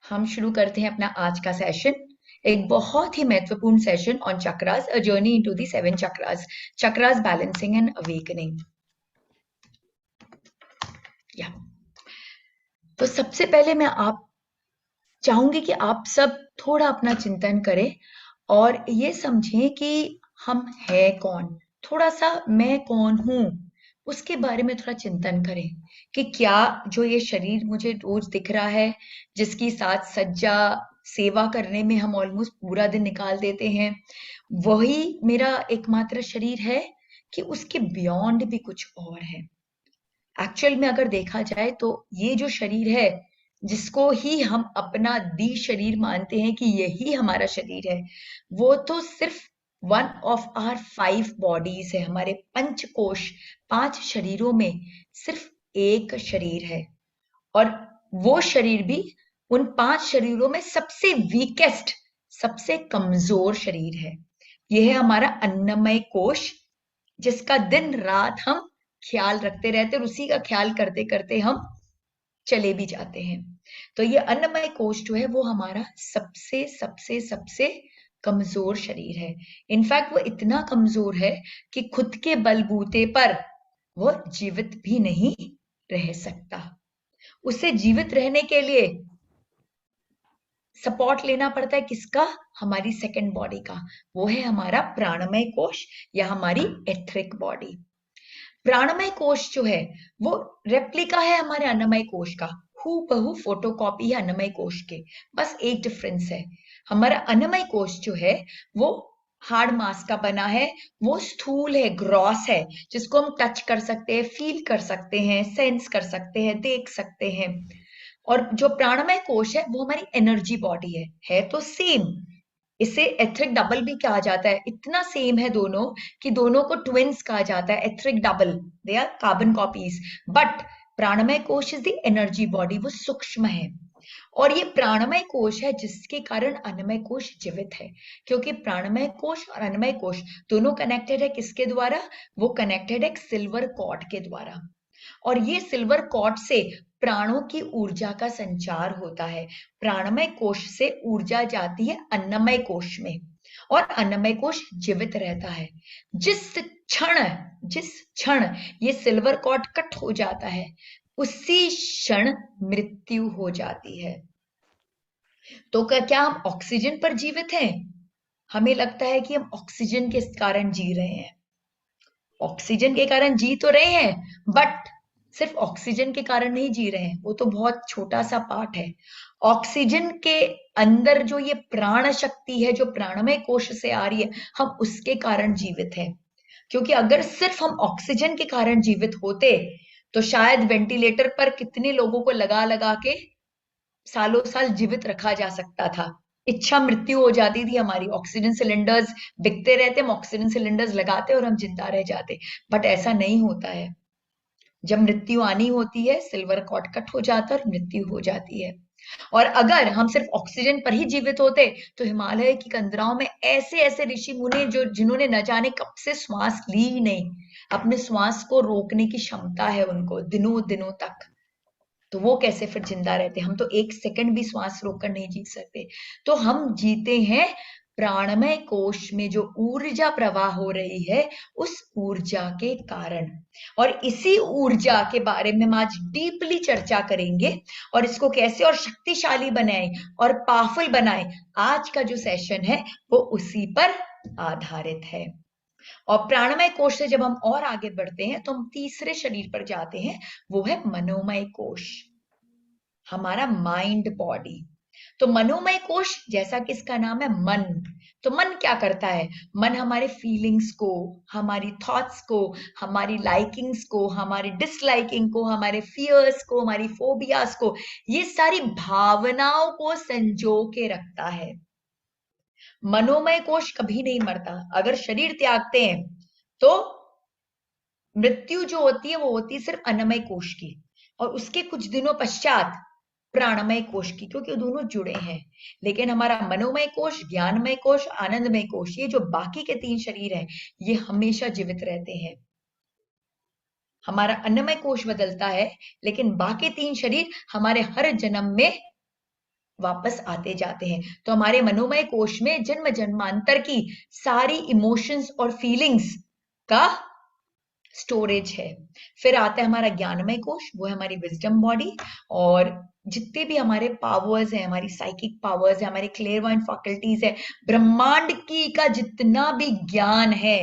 हम शुरू करते हैं अपना आज का सेशन। एक बहुत ही महत्वपूर्ण session on chakras, a journey into the 7 chakras, chakras balancing and awakening. या तो सबसे पहले मैं आप चाहूंगी कि आप सब थोड़ा अपना चिंतन करें और ये समझें कि हम है कौन। थोड़ा सा मैं कौन हूं उसके बारे में थोड़ा चिंतन करें कि क्या जो ये शरीर मुझे रोज दिख रहा है, जिसकी साज सज्जा सेवा करने में हम ऑलमोस्ट पूरा दिन निकाल देते हैं, वही मेरा एकमात्र शरीर है कि उसके बियॉन्ड भी कुछ और है। एक्चुअल में अगर देखा जाए तो ये जो शरीर है, जिसको ही हम अपना दी शरीर मानते हैं कि यही हमारा शरीर है, वो तो सिर्फ वन ऑफ आवर 5 बॉडीज है। हमारे पंच कोश, 5 शरीरों में सिर्फ एक शरीर है। और वो शरीर भी उन 5 शरीरों में सबसे वीकेस्ट, सबसे कमजोर शरीर है। यह है हमारा अन्नमय कोश, जिसका दिन रात हम ख्याल रखते रहते हैं और उसी का ख्याल करते करते हम चले भी जाते हैं। तो ये अन्नमय कोश जो है वो हमारा सबसे सबसे सबसे कमजोर शरीर है। इनफैक्ट वो इतना कमजोर है कि खुद के बलबूते पर वो जीवित भी नहीं रह सकता। उसे जीवित रहने के लिए सपोर्ट लेना पड़ता है किसका? हमारी सेकंड बॉडी का। वो है हमारा प्राणमय कोश या हमारी एथरिक बॉडी। प्राणमय कोश जो है वो रेप्लिका है हमारे अन्नमय कोश का। हू बहू फोटोकॉपी है अन्नमय कोश के। बस एक डिफरेंस है, हमारा अन्नमय कोश जो है वो हार्ड मास का बना है, वो स्थूल है, ग्रॉस है, जिसको हम टच कर सकते हैं, फील कर सकते हैं, सेंस कर सकते हैं, देख सकते हैं। और जो प्राणमय कोश है वो हमारी एनर्जी बॉडी है तो सेम। इसे एथरिक डबल भी कहा जाता है। इतना सेम है दोनों कि दोनों को ट्विन्स कहा जाता है, etheric double. They are carbon copies. But pranamaya kosha is the energy body, वो सूक्ष्म है। और ये प्राणमय कोश है जिसके कारण अन्नमय कोश जीवित है। क्योंकि प्राणमय कोश और अन्नमय कोश दोनों कनेक्टेड है किसके द्वारा? वो कनेक्टेड है एक सिल्वर कॉर्ड के द्वारा। और ये सिल्वर कॉर्ड से प्राणों की ऊर्जा का संचार होता है। प्राणमय कोश से ऊर्जा जाती है अन्नमय कोश में और अन्नमय कोश जीवित रहता है। जिस क्षण जिस क्षण ये सिल्वर कॉर्ड कट हो जाता है, उसी क्षण मृत्यु हो जाती है। तो क्या हम ऑक्सीजन पर जीवित हैं? हमें लगता है कि हम ऑक्सीजन के कारण जी रहे हैं। ऑक्सीजन के कारण जी तो रहे हैं, बट सिर्फ ऑक्सीजन के कारण नहीं जी रहे हैं, वो तो बहुत छोटा सा पार्ट है। ऑक्सीजन के अंदर जो ये प्राण शक्ति है, जो प्राणमय कोश से आ रही है, हम उसके कारण जीवित हैं। क्योंकि अगर सिर्फ हम ऑक्सीजन के कारण जीवित होते तो शायद वेंटिलेटर पर कितने लोगों को लगा लगा के सालों साल जीवित रखा जा सकता था। इच्छा मृत्यु हो जाती थी हमारी। ऑक्सीजन सिलेंडर्स बिकते रहते, हम ऑक्सीजन सिलेंडर्स लगाते और हम जिंदा रह जाते। बट ऐसा नहीं होता है। जब मृत्यु आनी होती है, सिल्वर कॉर्ड कट हो जाता है और मृत्यु हो जाती है। और अगर हम सिर्फ ऑक्सीजन पर ही जीवित होते तो हिमालय की कंदराओं में ऐसे ऐसे ऋषि मुनि जो जिन्होंने न जाने कब से श्वास ली ही नहीं, अपने श्वास को रोकने की क्षमता है उनको दिनों दिनों तक, तो वो कैसे फिर जिंदा रहते? हम तो एक सेकंड भी श्वास रोककर नहीं जी सकते। तो हम जीते हैं प्राणमय कोश में जो ऊर्जा प्रवाह हो रही है, उस ऊर्जा के कारण। और इसी ऊर्जा के बारे में हम आज डीपली चर्चा करेंगे और इसको कैसे और शक्तिशाली बनाए और पावरफुल बनाए। आज का जो सेशन है वो उसी पर आधारित है। और प्राणमय कोश से जब हम और आगे बढ़ते हैं तो हम तीसरे शरीर पर जाते हैं, वो है मनोमय कोश, हमारा माइंड बॉडी। तो मनोमय कोश जैसा कि इसका नाम है मन, तो मन क्या करता है? मन हमारे फीलिंग्स को, हमारी थॉट्स को, हमारी लाइकिंग्स को, हमारी डिसलाइकिंग को, हमारे फियर्स को, हमारी फोबियाज को, ये सारी भावनाओं को संजो के रखता है। मनोमय कोश कभी नहीं मरता। अगर शरीर त्यागते हैं तो मृत्यु जो होती है वो होती है सिर्फ अन्नमय कोश की, और उसके कुछ दिनों पश्चात प्राणमय कोश की, क्योंकि वो दोनों जुड़े हैं। लेकिन हमारा मनोमय कोश, ज्ञानमय कोश, आनंदमय कोश, ये जो बाकी के 3 शरीर हैं, ये हमेशा जीवित रहते हैं। हमारा अन्नमय कोश बदलता है, लेकिन बाकी 3 शरीर हमारे हर जन्म में वापस आते जाते हैं। तो हमारे मनोमय कोश में जन्म जन्मांतर की सारी इमोशंस और फीलिंग्स का स्टोरेज है। फिर आता है हमारा ज्ञानमय कोश, वो है हमारी विजडम बॉडी, और जितने भी हमारे पावर्स हैं, हमारी साइकिक पावर्स है, हमारी क्लेयरवाइंट फैकल्टीज है, ब्रह्मांड की का जितना भी ज्ञान है,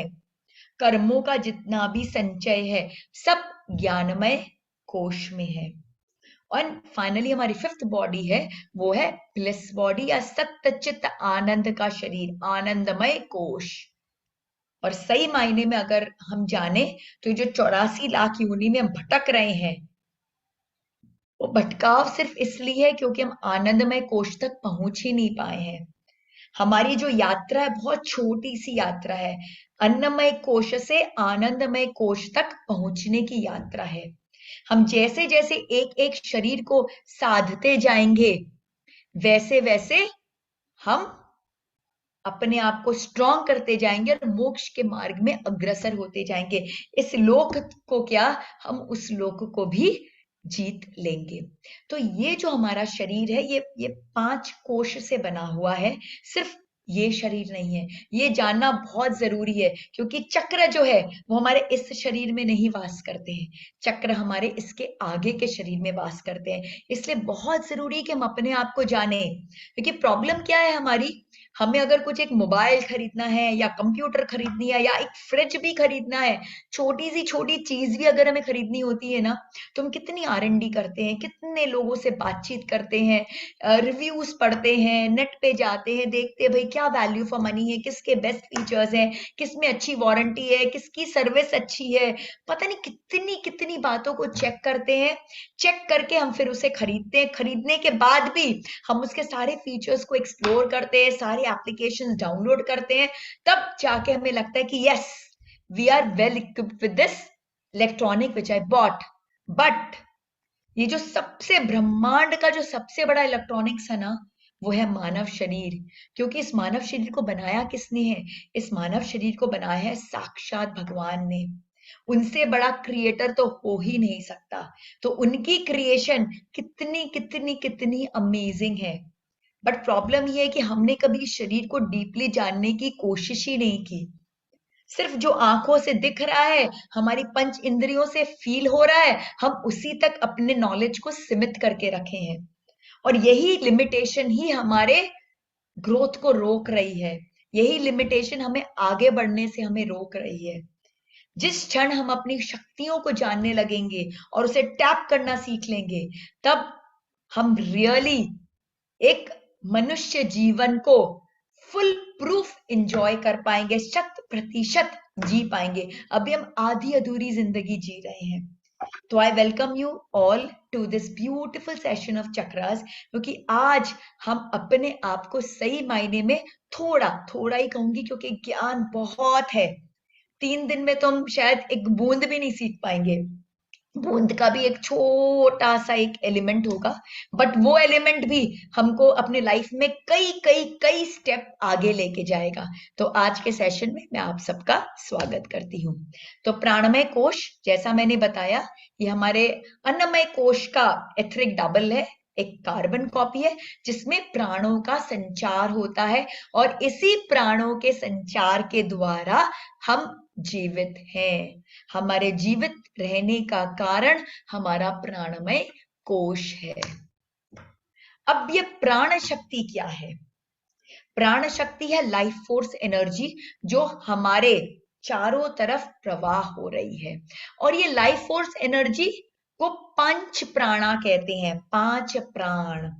कर्मों का जितना भी संचय है, सब ज्ञानमय कोश में है। और फाइनली हमारी फिफ्थ बॉडी है, वो है ब्लिस बॉडी या सत्य चित्त आनंद का शरीर, आनंदमय कोश। और सही मायने में अगर हम जाने तो ये जो 84 लाख योनि में हम भटक रहे हैं, वो भटकाव सिर्फ इसलिए है क्योंकि हम आनंदमय कोश तक पहुंच ही नहीं पाए हैं। हमारी जो यात्रा है बहुत छोटी सी यात्रा है, अन्नमय कोश से आनंदमय कोश तक पहुंचने की यात्रा है। हम जैसे जैसे एक एक शरीर को साधते जाएंगे, वैसे वैसे हम अपने आप को स्ट्रॉन्ग करते जाएंगे और मोक्ष के मार्ग में अग्रसर होते जाएंगे। इस लोक को क्या, हम उस लोक को भी जीत लेंगे। तो ये जो हमारा शरीर है, ये 5 कोश से बना हुआ है। सिर्फ ये शरीर नहीं है, ये जानना बहुत जरूरी है, क्योंकि चक्र जो है वो हमारे इस शरीर में नहीं वास करते हैं, चक्र हमारे इसके आगे के शरीर में वास करते हैं। इसलिए बहुत जरूरी है कि हम अपने आप को जाने। क्योंकि प्रॉब्लम क्या है हमारी, हमें अगर कुछ एक मोबाइल खरीदना है या कंप्यूटर खरीदनी है या एक फ्रिज भी खरीदना है, छोटी सी छोटी चीज भी अगर हमें खरीदनी होती है ना, तो हम कितनी R&D करते हैं, कितने लोगों से बातचीत करते हैं, रिव्यूज पढ़ते हैं, नेट पे जाते हैं, देखते हैं भाई क्या वैल्यू फॉर मनी है, किसके बेस्ट फीचर्स हैं, किसमें अच्छी वारंटी है, किसकी सर्विस अच्छी है, पता नहीं कितनी कितनी बातों को चेक करते हैं। चेक करके हम फिर उसे खरीदते हैं। खरीदने के बाद भी हम उसके सारे फीचर्स को एक्सप्लोर करते हैं, सारे एप्लीकेशंस डाउनलोड करते हैं, तब जाके हमें लगता है कि yes, we are well equipped with this electronic which I bought. But ये जो सबसे ब्रह्मांड का जो सबसे बड़ा इलेक्ट्रॉनिक्स है ना, वो है मानव शरीर। क्योंकि इस मानव शरीर को बनाया किसने है? इस मानव शरीर को बनाया है साक्षात भगवान ने। उनसे बड़ा क्रिएटर तो हो ही नहीं सकता। तो उनकी क्रिएशन कितनी कितनी कितनी अमेजिंग है। बट प्रॉब्लम ये है कि हमने कभी शरीर को डीपली जानने की कोशिश ही नहीं की। सिर्फ जो आंखों से दिख रहा है, हमारी पंच इंद्रियों से फील हो रहा है, हम उसी तक अपने नॉलेज को सीमित करके रखे हैं। और यही लिमिटेशन ही हमारे ग्रोथ को रोक रही है। यही लिमिटेशन हमें आगे बढ़ने से हमें रोक रही है। जिस क्षण हम अपनी शक्तियों को जानने लगेंगे और उसे टैप करना सीख लेंगे, तब हम रियली एक मनुष्य जीवन को फुल प्रूफ इंजॉय कर पाएंगे, 100% जी पाएंगे। अभी हम आधी अधूरी जिंदगी जी रहे हैं। तो I welcome you all to this beautiful session of chakras, क्योंकि आज हम अपने आप को सही मायने में थोड़ा थोड़ा ही कहूंगी, क्योंकि ज्ञान बहुत है। 3 दिन में तो हम शायद एक बूंद भी नहीं सीख पाएंगे। बूंद का भी एक छोटा सा एक एलिमेंट होगा, बट वो एलिमेंट भी हमको अपने लाइफ में कई कई कई स्टेप आगे लेके जाएगा। तो आज के सेशन में मैं आप सबका स्वागत करती हूँ। तो प्राणमय कोश, जैसा मैंने बताया, ये हमारे अन्नमय कोश का एथरिक डबल है, एक कार्बन कॉपी है, जिसमें प्राणों का संचार होता है, और इसी प्राणों के संचार के द्वारा हम जीवित हैं। हमारे जीवित रहने का कारण हमारा प्राणमय कोश है। अब ये प्राण शक्ति क्या है? प्राण शक्ति है लाइफ फोर्स एनर्जी, जो हमारे चारों तरफ प्रवाह हो रही है। और ये लाइफ फोर्स एनर्जी को 5 प्राणा कहते हैं। 5 प्राण।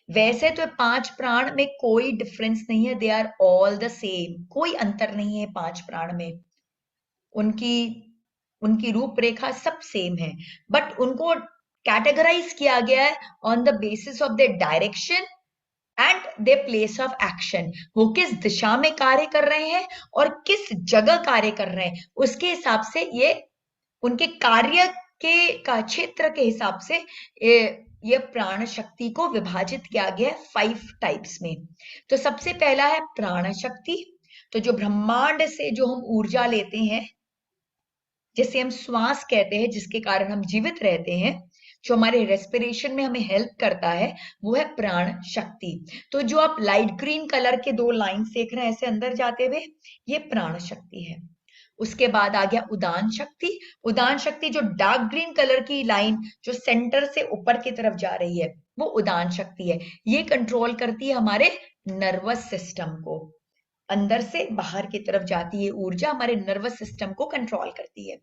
वैसे तो 5 प्राण में कोई डिफरेंस नहीं है, they are all the same, कोई अंतर नहीं है 5 प्राण में। उनकी उनकी रूपरेखा सब सेम है, बट उनको कैटेगराइज किया गया है on the basis of their direction and their place of action. वो किस दिशा में कार्य कर रहे हैं और किस जगह कार्य कर रहे हैं, उसके हिसाब से ये उनके कार्य के का क्षेत्र के हिसाब से ये प्राण शक्ति को विभाजित किया गया है 5 टाइप्स में। तो सबसे पहला है प्राण शक्ति। तो जो ब्रह्मांड से जो हम ऊर्जा लेते हैं, जिसे हम श्वास कहते हैं, जिसके कारण हम जीवित रहते हैं, जो हमारे रेस्पिरेशन में हमें हेल्प करता है, वो है प्राण शक्ति। तो जो आप लाइट ग्रीन कलर के 2 लाइन्स देख रहे हैं ऐसे अंदर जाते हुए, ये प्राण शक्ति है। उसके बाद आ गया उदान शक्ति। उदान शक्ति जो डार्क ग्रीन कलर की लाइन जो सेंटर से ऊपर की तरफ जा रही है, वो उदान शक्ति है। ये कंट्रोल करती है हमारे नर्वस सिस्टम को। अंदर से बाहर की तरफ जाती है ऊर्जा, हमारे नर्वस सिस्टम को कंट्रोल करती है।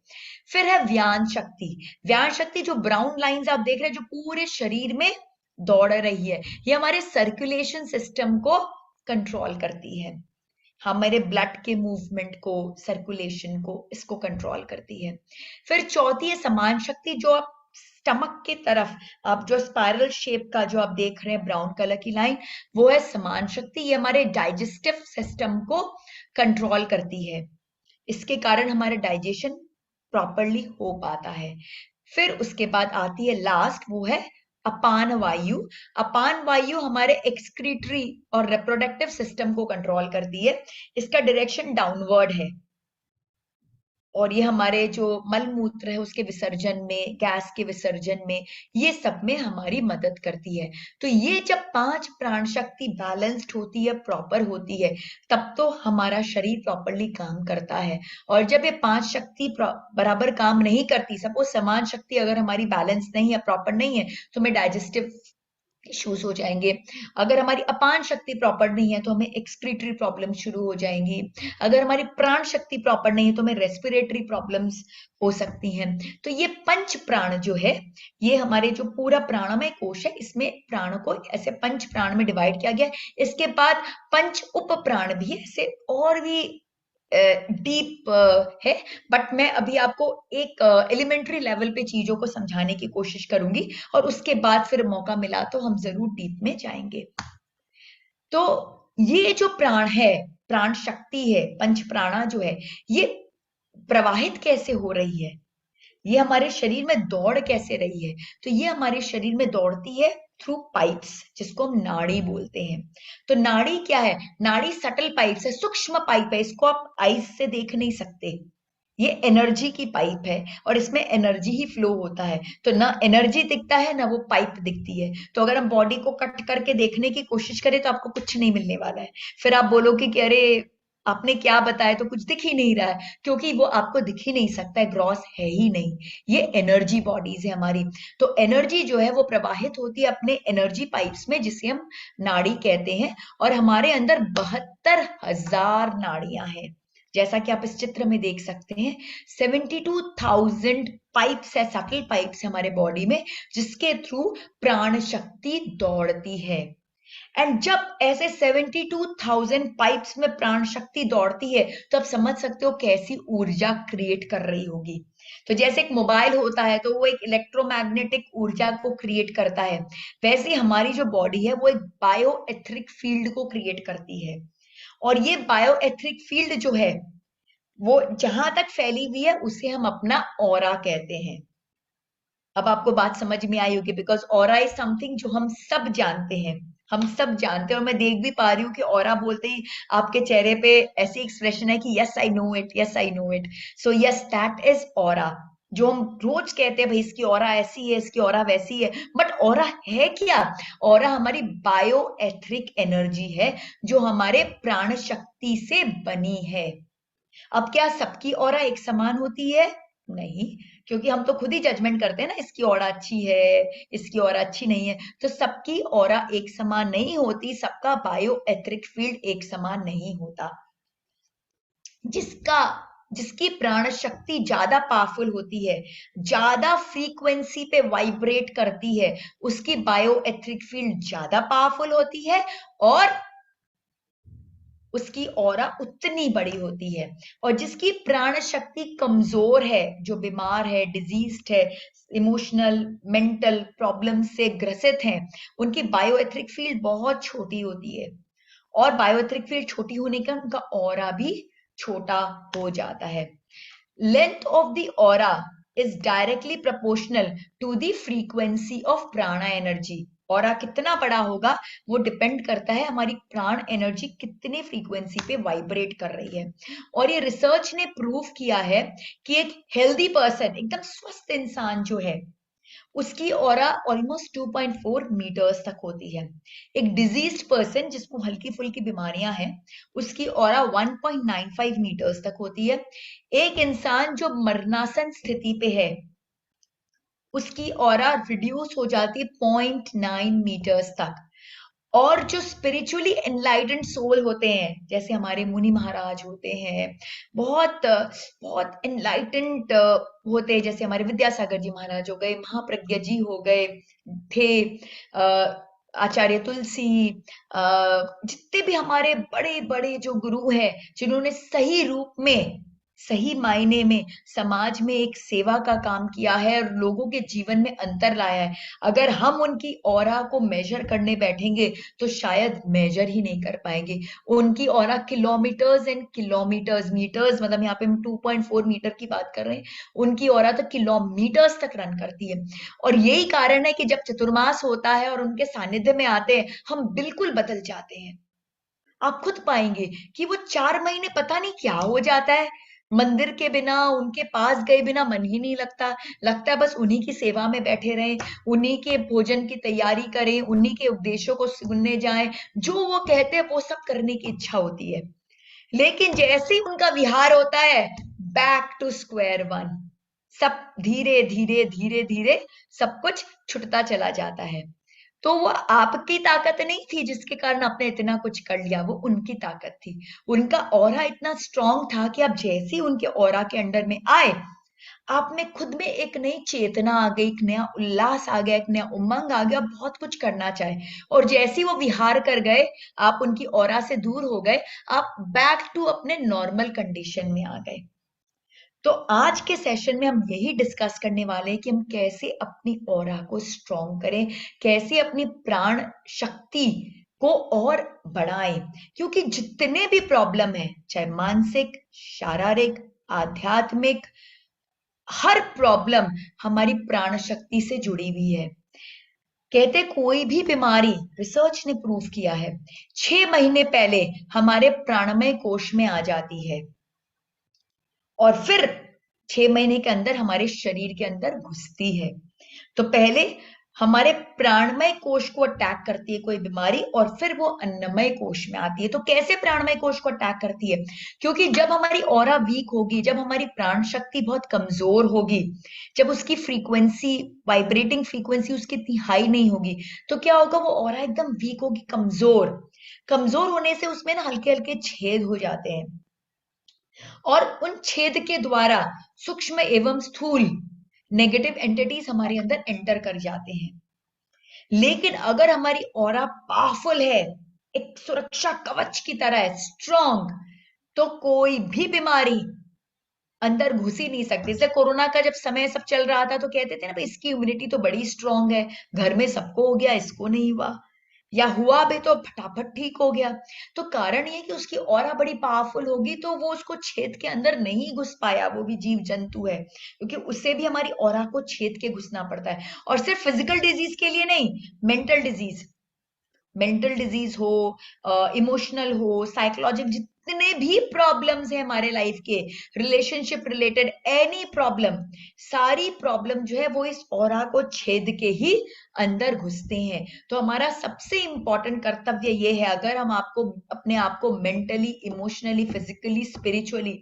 फिर है व्यान शक्ति। व्यान शक्ति जो ब्राउन लाइंस आप देख रहे हैं, जो पूरे शरीर में दौड़ रही है, ये हमारे सर्कुलेशन सिस्टम को कंट्रोल करती है, हमारे ब्लड के मूवमेंट को, सर्कुलेशन को, इसको कंट्रोल करती है। फिर चौथी है समान शक्ति, जो आप स्टमक की तरफ आप जो स्पाइरल शेप का जो आप देख रहे हैं ब्राउन कलर की लाइन, वो है समान शक्ति। ये हमारे डाइजेस्टिव सिस्टम को कंट्रोल करती है, इसके कारण हमारा डाइजेशन प्रॉपरली हो पाता है। फिर उसके बाद आती है लास्ट, वो है अपान वायु। अपान वायु हमारे एक्सक्रीटरी और रिप्रोडक्टिव सिस्टम को कंट्रोल करती है, इसका डायरेक्शन डाउनवर्ड है, और ये हमारे जो मल मूत्र है उसके विसर्जन में, गैस के विसर्जन में, ये सब में हमारी मदद करती है। तो ये जब 5 प्राण शक्ति बैलेंस्ड होती है, प्रॉपर होती है, तब तो हमारा शरीर प्रॉपरली काम करता है। और जब ये 5 शक्ति बराबर काम नहीं करती, सपोज समान शक्ति अगर हमारी बैलेंस नहीं है, प्रॉपर नहीं है, तो हमें डाइजेस्टिव इश्यूज हो जाएंगे। अगर हमारी अपान शक्ति प्रॉपर नहीं है तो हमें एक्सक्रीटरी प्रॉब्लम शुरू हो जाएंगी। अगर हमारी प्राण शक्ति प्रॉपर नहीं है तो हमें रेस्पिरेटरी प्रॉब्लम्स हो सकती हैं। तो ये पंच प्राण जो है, ये हमारे जो पूरा प्राणमय कोश है, इसमें प्राण को ऐसे पंच प्राण में डिवाइड किया गया। इसके बाद पंच उप प्राण भी है, ऐसे और भी डीप है, बट मैं अभी आपको एक एलिमेंट्री लेवल पे चीजों को समझाने की कोशिश करूंगी, और उसके बाद फिर मौका मिला तो हम जरूर डीप में जाएंगे। तो ये जो प्राण है, प्राण शक्ति है, पंच प्राणा जो है, ये प्रवाहित कैसे हो रही है, ये हमारे शरीर में दौड़ कैसे रही है? तो ये हमारे शरीर में दौड़ती है थ्रू पाइप्स, जिसको हम नाड़ी बोलते हैं। तो नाड़ी क्या है? नाड़ी सटल पाइप्स है, सूक्ष्म पाइप है, इसको आप आईज से देख नहीं सकते। ये एनर्जी की पाइप है और इसमें एनर्जी ही फ्लो होता है। तो ना एनर्जी दिखता है ना वो पाइप दिखती है। तो अगर हम बॉडी को कट करके देखने की कोशिश करें तो आपको कुछ नहीं मिलने वाला है। फिर आप बोलोगे कि अरे आपने क्या बताया, तो कुछ दिख ही नहीं रहा है, क्योंकि वो आपको दिख ही नहीं सकता है, ग्रॉस है ही नहीं। ये एनर्जी बॉडीज है हमारी। तो एनर्जी जो है वो प्रवाहित होती है अपने एनर्जी पाइप्स में, जिसे हम नाड़ी कहते हैं। और हमारे अंदर 72,000 नाड़ियां हैं, जैसा कि आप इस चित्र में देख सकते हैं। 72,000 पाइप्स है, सटल पाइप्स है हमारे बॉडी में, जिसके थ्रू प्राण शक्ति दौड़ती है। एंड जब ऐसे 72,000 पाइप्स में प्राण शक्ति दौड़ती है, तो आप समझ सकते हो कैसी ऊर्जा क्रिएट कर रही होगी। तो जैसे एक मोबाइल होता है तो वो एक इलेक्ट्रोमैग्नेटिक ऊर्जा को क्रिएट करता है, वैसे हमारी जो बॉडी है वो एक बायोएथरिक फील्ड को क्रिएट करती है। और ये बायोएथरिक फील्ड जो है वो जहां तक फैली हुई है उसे हम अपना ऑरा कहते हैं। अब आपको बात समझ में आई होगी, बिकॉज ऑरा इज समथिंग जो हम सब जानते हैं, हम सब जानते हैं। और मैं देख भी पा रही हूँ कि ऑरा बोलते ही आपके चेहरे पे ऐसी एक्सप्रेशन है कि yes I know it, yes I know it. So yes, that is aura. जो हम रोज कहते हैं भाई इसकी ऑरा ऐसी है, इसकी ऑरा वैसी है, बट ऑरा है क्या? ऑरा हमारी बायोएथरिक एनर्जी है जो हमारे प्राण शक्ति से बनी है। अब क्या सबकी ऑरा एक समान होती है? नहीं, क्योंकि हम तो खुद ही जजमेंट करते हैं ना, इसकी ऑरा अच्छी है, इसकी ऑरा अच्छी नहीं है। तो सबकी ऑरा एक समान नहीं होती, सबका बायोएथरिक फील्ड एक समान नहीं होता। जिसकी प्राण शक्ति ज्यादा पावरफुल होती है, ज्यादा फ्रीक्वेंसी पे वाइब्रेट करती है, उसकी बायोएथरिक फील्ड ज्यादा पावरफुल होती है और उसकी ऑरा उतनी बड़ी होती है। और जिसकी प्राण शक्ति कमजोर है, जो बीमार है, डिजीज्ड है, इमोशनल मेंटल प्रॉब्लम से ग्रसित हैं, उनकी बायोएथरिक फील्ड बहुत छोटी होती है। और बायोएथरिक फील्ड छोटी होने का उनका ऑरा भी छोटा हो जाता है। Length of the aura is directly proportional to the frequency of prana energy. Aura कितना बड़ा होगा वो डिपेंड करता है हमारी प्राण एनर्जी कितने फ्रीक्वेंसी पे वाइब्रेट कर रही है। और ये रिसर्च ने प्रूव किया है कि एक हेल्दी पर्सन, एकदम स्वस्थ इंसान जो है, उसकी ऑरा ऑलमोस्ट 2.4 मीटर्स तक होती है। एक डिजीज्ड पर्सन जिसको हल्की फुल्की बीमारियां हैं, उसकी ऑरा 1.95 मीटर्स तक होती है। एक इंसान जो मरणासन स्थिति पे है, उसकी ऑरा रिड्यूस हो जाती है 0.9 मीटर्स तक। और जो स्पिरिचुअली एनलाइटेंड सोल होते हैं, जैसे हमारे मुनि महाराज होते हैं, बहुत बहुत एनलाइटेंड होते हैं, जैसे हमारे विद्यासागर जी महाराज हो गए, महाप्रज्ञा जी हो गए थे, आचार्य तुलसी, जितने भी हमारे बड़े बड़े जो गुरु हैं, जिन्होंने सही रूप में, सही मायने में समाज में एक सेवा का काम किया है और लोगों के जीवन में अंतर लाया है, अगर हम उनकी ऑरा को मेजर करने बैठेंगे तो शायद मेजर ही नहीं कर पाएंगे। उनकी aura kilometres and kilometres, metres मतलब यहाँ पे हम 2.4 मीटर की बात कर रहे हैं, उनकी ऑरा तो किलोमीटर्स तक रन करती है। और यही कारण है कि जब चतुर्मास होता है और उनके सानिध्य में आते हैं, हम बिल्कुल बदल जाते हैं। आप खुद पाएंगे कि वो 4 महीने पता नहीं क्या हो जाता है, मंदिर के बिना, उनके पास गए बिना मन ही नहीं लगता, लगता है बस उन्हीं की सेवा में बैठे रहें, उन्हीं के भोजन की तैयारी करें, उन्हीं के उपदेशों को सुनने जाएं, जो वो कहते हैं वो सब करने की इच्छा होती है। लेकिन जैसे ही उनका विहार होता है, बैक टू स्क्वायर वन, सब धीरे धीरे धीरे धीरे सब कुछ छुटता चला जाता है। तो वो आपकी ताकत नहीं थी जिसके कारण आपने इतना कुछ कर लिया, वो उनकी ताकत थी। उनका ऑरा इतना स्ट्रांग था कि आप जैसे ही उनके ऑरा के अंडर में आए, आप में खुद में एक नई चेतना आ गई, एक नया उल्लास आ गया, एक नया उमंग आ गया, बहुत कुछ करना चाहे। और जैसे ही वो विहार कर गए, आप उनकी ऑरा से दूर हो गए, आप बैक टू अपने नॉर्मल कंडीशन में आ गए। तो आज के सेशन में हम यही डिस्कस करने वाले हैं कि हम कैसे अपनी ऑरा को स्ट्रॉन्ग करें, कैसे अपनी प्राण शक्ति को और बढ़ाएं। क्योंकि जितने भी प्रॉब्लम है, चाहे मानसिक, शारीरिक, आध्यात्मिक, हर प्रॉब्लम हमारी प्राण शक्ति से जुड़ी हुई है। कहते कोई भी बीमारी, रिसर्च ने प्रूव किया है, 6 महीने पहले हमारे प्राणमय कोश में आ जाती है और फिर 6 महीने के अंदर हमारे शरीर के अंदर घुसती है। तो पहले हमारे प्राणमय कोश को अटैक करती है कोई बीमारी और फिर वो अन्नमय कोश में आती है। तो कैसे प्राणमय कोश को अटैक करती है? क्योंकि जब हमारी ऑरा वीक होगी, जब हमारी प्राण शक्ति बहुत कमजोर होगी, जब उसकी फ्रीक्वेंसी, वाइब्रेटिंग फ्रीक्वेंसी उसकी इतनी हाई नहीं होगी, तो क्या होगा, वो ऑरा एकदम वीक होगी, कमजोर। कमजोर होने से उसमें ना हल्के हल्के छेद हो जाते हैं और उन छेद के द्वारा सूक्ष्म एवं स्थूल नेगेटिव एंटिटीज हमारे अंदर एंटर कर जाते हैं। लेकिन अगर हमारी ऑरा पावरफुल है, एक सुरक्षा कवच की तरह है, स्ट्रॉन्ग, तो कोई भी बीमारी अंदर घुस ही नहीं सकती। जैसे कोरोना का जब समय सब चल रहा था तो कहते थे ना भाई इसकी इम्यूनिटी तो बड़ी स्ट्रांग है, घर में सबको हो गया, इसको नहीं हुआ, या हुआ भी तो फटाफट ठीक हो गया। तो कारण ये कि उसकी ऑरा बड़ी पावरफुल होगी, तो वो उसको छेद के अंदर नहीं घुस पाया, वो भी जीव जंतु है, क्योंकि उससे भी हमारी ऑरा को छेद के घुसना पड़ता है। और सिर्फ फिजिकल डिजीज के लिए नहीं, मेंटल डिजीज, मेंटल डिजीज हो, इमोशनल हो, साइकोलॉजिक, जितने भी प्रॉब्लम्स है हमारे लाइफ के, रिलेशनशिप रिलेटेड एनी प्रॉब्लम, सारी प्रॉब्लम जो है वो इस ऑरा को छेद के ही अंदर घुसते हैं। तो हमारा सबसे इंपॉर्टेंट कर्तव्य ये है, अगर हम आपको अपने आप को मेंटली, इमोशनली, फिजिकली, स्पिरिचुअली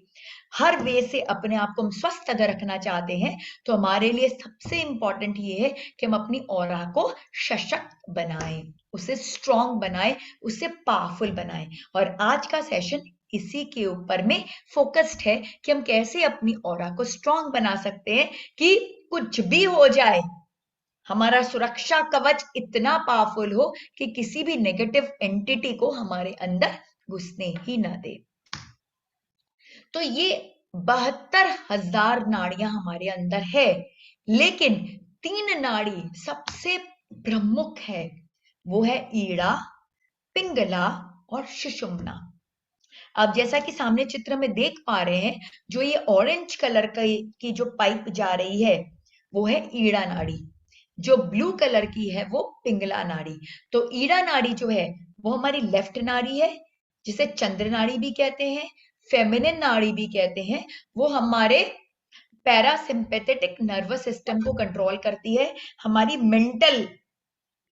हर वे से अपने आप को हम स्वस्थ अगर रखना चाहते हैं, तो हमारे लिए सबसे इंपॉर्टेंट ये है कि हम अपनी ऑरा को सशक्त बनाएं, उसे स्ट्रॉन्ग बनाएं, उसे पावरफुल बनाएं। और आज का सेशन इसी के ऊपर में फोकस्ड है कि हम कैसे अपनी ऑरा को स्ट्रॉन्ग बना सकते हैं कि कुछ भी हो जाए, हमारा सुरक्षा कवच इतना पावरफुल हो कि किसी भी नेगेटिव एंटिटी को हमारे अंदर घुसने ही ना दे। तो ये 72,000 नाड़ियां हमारे अंदर है, लेकिन 3 नाड़ी सबसे प्रमुख है, वो है ईड़ा, पिंगला और सुषुम्ना। अब जैसा कि सामने चित्र में देख पा रहे हैं, जो ये ऑरेंज कलर की जो पाइप जा रही है वो है ईड़ा नाड़ी, जो ब्लू कलर की है वो पिंगला नाड़ी। तो ईड़ा नाड़ी जो है वो हमारी लेफ्ट नाड़ी है, जिसे चंद्र नाड़ी भी कहते हैं, फेमिनिन नाड़ी भी कहते हैं। वो हमारे पैरासिम्पेथेटिक नर्वस सिस्टम को कंट्रोल करती है, हमारी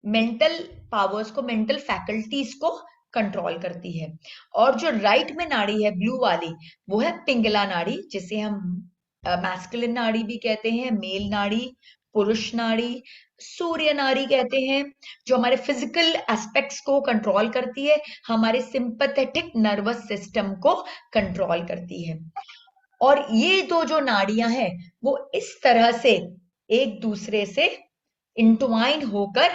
मेंटल पावर्स को, मेंटल फैकल्टीज को कंट्रोल करती है। और जो राइट में नाड़ी है ब्लू वाली, वो है पिंगला नाड़ी, जिसे हम मैस्कुलिन नाड़ी भी कहते हैं, मेल नाड़ी, पुरुष नाड़ी, सूर्य नाड़ी कहते हैं, जो हमारे फिजिकल एस्पेक्ट्स को कंट्रोल करती है, हमारे सिंपैथेटिक नर्वस सिस्टम को कंट्रोल करती है। और ये दो जो नाड़ियां हैं वो इस तरह से एक दूसरे से इंटवाइन होकर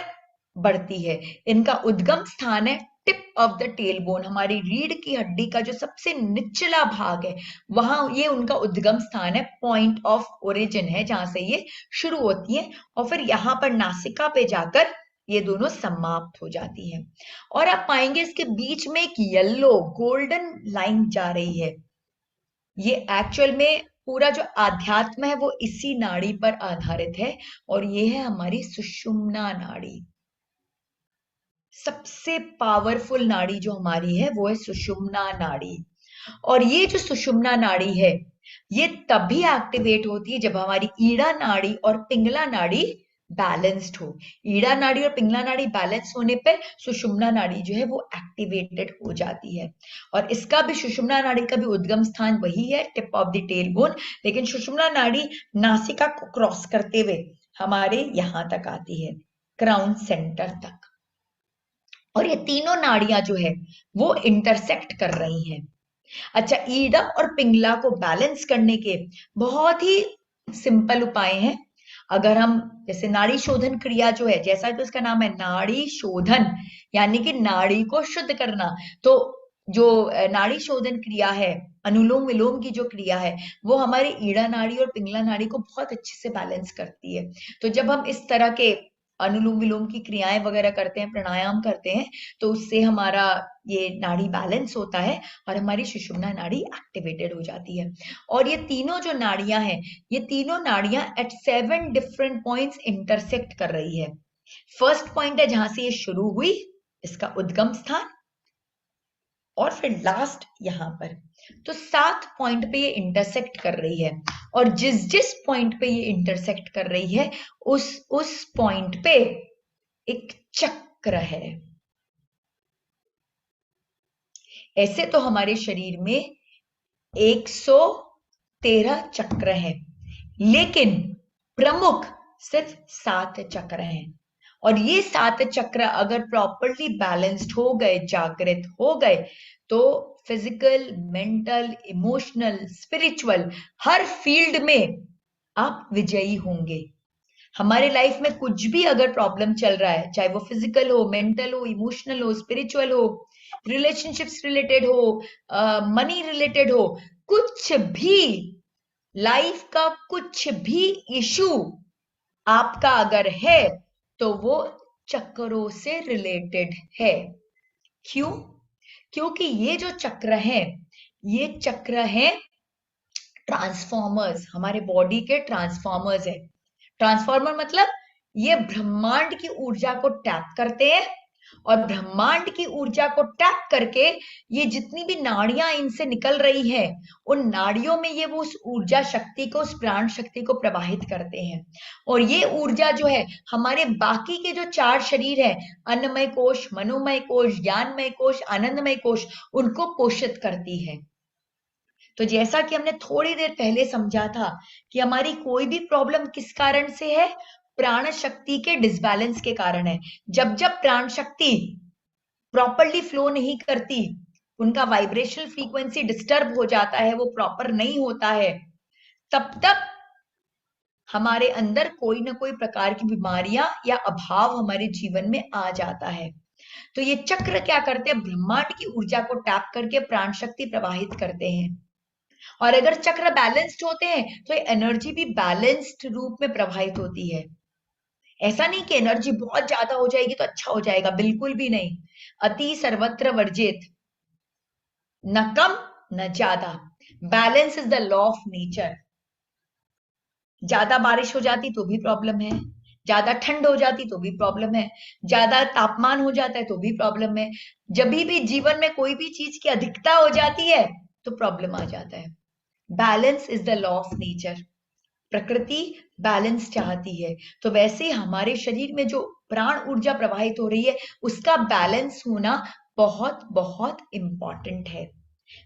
बढ़ती है। इनका उद्गम स्थान है tip of the tail bone, हमारी रीढ़ की हड्डी का जो सबसे निचला भाग है, वहां ये उनका उद्गम स्थान है, पॉइंट ऑफ ओरिजिन है, जहां से ये शुरू होती है और फिर यहां पर नासिका पे जाकर ये दोनों समाप्त हो जाती हैं। और आप पाएंगे इसके बीच में एक येलो गोल्डन लाइन जा रही है। ये एक्चुअल में पूरा जो आध्यात्म है वो इसी नाड़ी पर आधारित है, और ये है हमारी सुषुम्ना नाड़ी। सबसे पावरफुल नाड़ी जो हमारी है वो है सुषुम्ना नाड़ी। और ये जो सुषुम्ना नाड़ी है ये तभी एक्टिवेट होती है जब हमारी ईड़ा नाड़ी और पिंगला नाड़ी बैलेंस्ड हो। ईड़ा नाड़ी और पिंगला नाड़ी बैलेंस होने पर सुषुम्ना नाड़ी जो है वो एक्टिवेटेड हो जाती है। और इसका भी, सुषुम्ना नाड़ी का भी उद्गम स्थान वही है, tip of the tail bone, लेकिन सुषुम्ना नाड़ी नासिका को क्रॉस करते हुए हमारे यहां तक आती है, क्राउन सेंटर तक। और ये तीनों नाड़ियां जो है वो इंटरसेक्ट कर रही हैं। अच्छा, ईड़ा और पिंगला को बैलेंस करने के बहुत ही सिंपल उपाय हैं। अगर हम, जैसे नाड़ी शोधन क्रिया जो है, जैसा कि उसका नाम है नाड़ी शोधन, यानी कि नाड़ी को शुद्ध करना, तो जो नाड़ी शोधन क्रिया है, अनुलोम विलोम की जो क्रिया है, वो हमारी ईड़ा नाड़ी और पिंगला नाड़ी को बहुत अच्छे से बैलेंस करती है। तो जब हम इस तरह के अनुलोम विलोम की क्रियाएं वगैरह करते हैं, प्राणायाम करते हैं, तो उससे हमारा ये नाड़ी बैलेंस होता है और हमारी सुषुम्ना नाड़ी एक्टिवेटेड हो जाती है। और ये तीनों जो नाड़ियां हैं, ये तीनों नाड़ियां एट 7 डिफरेंट पॉइंट्स इंटरसेक्ट कर रही है। फर्स्ट पॉइंट है जहां से ये शुरू हुई, इसका उद्गम स्थान, और फिर लास्ट यहां पर। तो 7 पॉइंट पे ये इंटरसेक्ट कर रही है, और जिस जिस पॉइंट पे ये इंटरसेक्ट कर रही है उस पॉइंट पे एक चक्र है। ऐसे तो हमारे शरीर में 113 चक्र हैं, लेकिन प्रमुख सिर्फ 7 चक्र हैं। और ये 7 चक्र अगर प्रॉपरली बैलेंस्ड हो गए, जागृत हो गए, तो फिजिकल, मेंटल, इमोशनल, स्पिरिचुअल, हर फील्ड में आप विजयी होंगे। हमारे लाइफ में कुछ भी अगर प्रॉब्लम चल रहा है, चाहे वो फिजिकल हो, मेंटल हो, इमोशनल हो, स्पिरिचुअल हो, रिलेशनशिप्स रिलेटेड हो, मनी रिलेटेड हो, कुछ भी, लाइफ का कुछ भी इशू आपका अगर है तो वो चक्रों से रिलेटेड है। क्यों? क्योंकि ये जो चक्र हैं, ये चक्र हैं ट्रांसफॉर्मर्स, हमारे बॉडी के ट्रांसफॉर्मर्स है। ट्रांसफॉर्मर मतलब ये ब्रह्मांड की ऊर्जा को टैप करते हैं, और ब्रह्मांड की ऊर्जा को टैप करके ये जितनी भी नाड़ियां इनसे निकल रही हैं, उन नाड़ियों में ये वो उस ऊर्जा शक्ति को, उस प्राण शक्ति को प्रवाहित करते हैं। और ये ऊर्जा जो है हमारे बाकी के जो 4 शरीर है, अन्नमय कोश, मनोमय कोश, ज्ञानमय कोश, आनंदमय कोश, उनको पोषित करती है। तो जैसा कि हमने थोड़ी देर पहले समझा था कि हमारी कोई भी प्रॉब्लम किस कारण से है, प्राण शक्ति के डिसबैलेंस के कारण है। जब जब प्राण शक्ति प्रॉपरली फ्लो नहीं करती, उनका वाइब्रेशनल फ्रीक्वेंसी डिस्टर्ब हो जाता है, वो प्रॉपर नहीं होता है, तब तक हमारे अंदर कोई ना कोई प्रकार की बीमारियां या अभाव हमारे जीवन में आ जाता है। तो ये चक्र क्या करते हैं, ब्रह्मांड की ऊर्जा को टैप करके प्राण शक्ति प्रवाहित करते हैं। और अगर चक्र बैलेंस्ड होते हैं तो ये एनर्जी भी बैलेंस्ड रूप में प्रवाहित होती है। ऐसा नहीं कि एनर्जी बहुत ज्यादा हो जाएगी तो अच्छा हो जाएगा, बिल्कुल भी नहीं। अति सर्वत्र वर्जित, न कम न ज्यादा। Balance is the law of nature. ज्यादा बारिश हो जाती तो भी प्रॉब्लम है, ज्यादा ठंड हो जाती तो भी प्रॉब्लम है, ज्यादा तापमान हो जाता है तो भी प्रॉब्लम है। जब भी जीवन में कोई भी चीज की अधिकता हो जाती है तो प्रॉब्लम आ जाता है। Balance is the law of nature. प्रकृति बैलेंस चाहती है, तो वैसे हमारे शरीर में जो प्राण ऊर्जा प्रवाहित हो रही है उसका बैलेंस होना बहुत बहुत इंपॉर्टेंट है।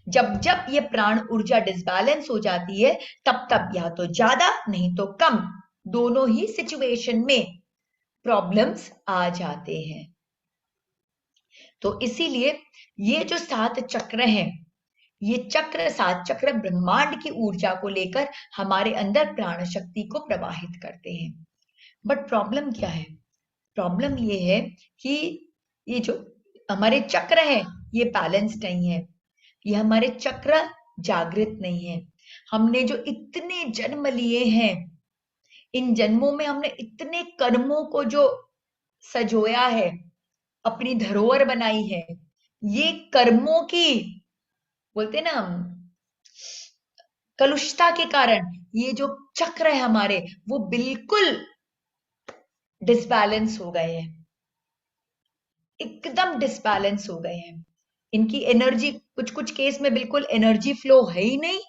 जब जब ये प्राण ऊर्जा डिसबैलेंस हो जाती है तब तब या तो ज्यादा नहीं तो कम, दोनों ही सिचुएशन में प्रॉब्लम्स आ जाते हैं। तो इसीलिए ये जो 7 चक्र हैं, ये चक्र 7 चक्र ब्रह्मांड की ऊर्जा को लेकर हमारे अंदर प्राण शक्ति को प्रवाहित करते हैं। बट प्रॉब्लम क्या है? प्रॉब्लम ये है कि ये जो हमारे चक्र हैं ये बैलेंस नहीं है, ये हमारे चक्र जागृत नहीं है। हमने जो इतने जन्म लिए हैं, इन जन्मों में हमने इतने कर्मों को जो सजोया है, अपनी धरोहर बनाई है, ये कर्मों की बोलते ना हम कलुषता के कारण ये जो चक्र है हमारे वो बिल्कुल डिसबैलेंस हो गए हैं, एकदम डिसबैलेंस हो गए हैं। इनकी एनर्जी कुछ कुछ केस में बिल्कुल एनर्जी फ्लो है ही नहीं,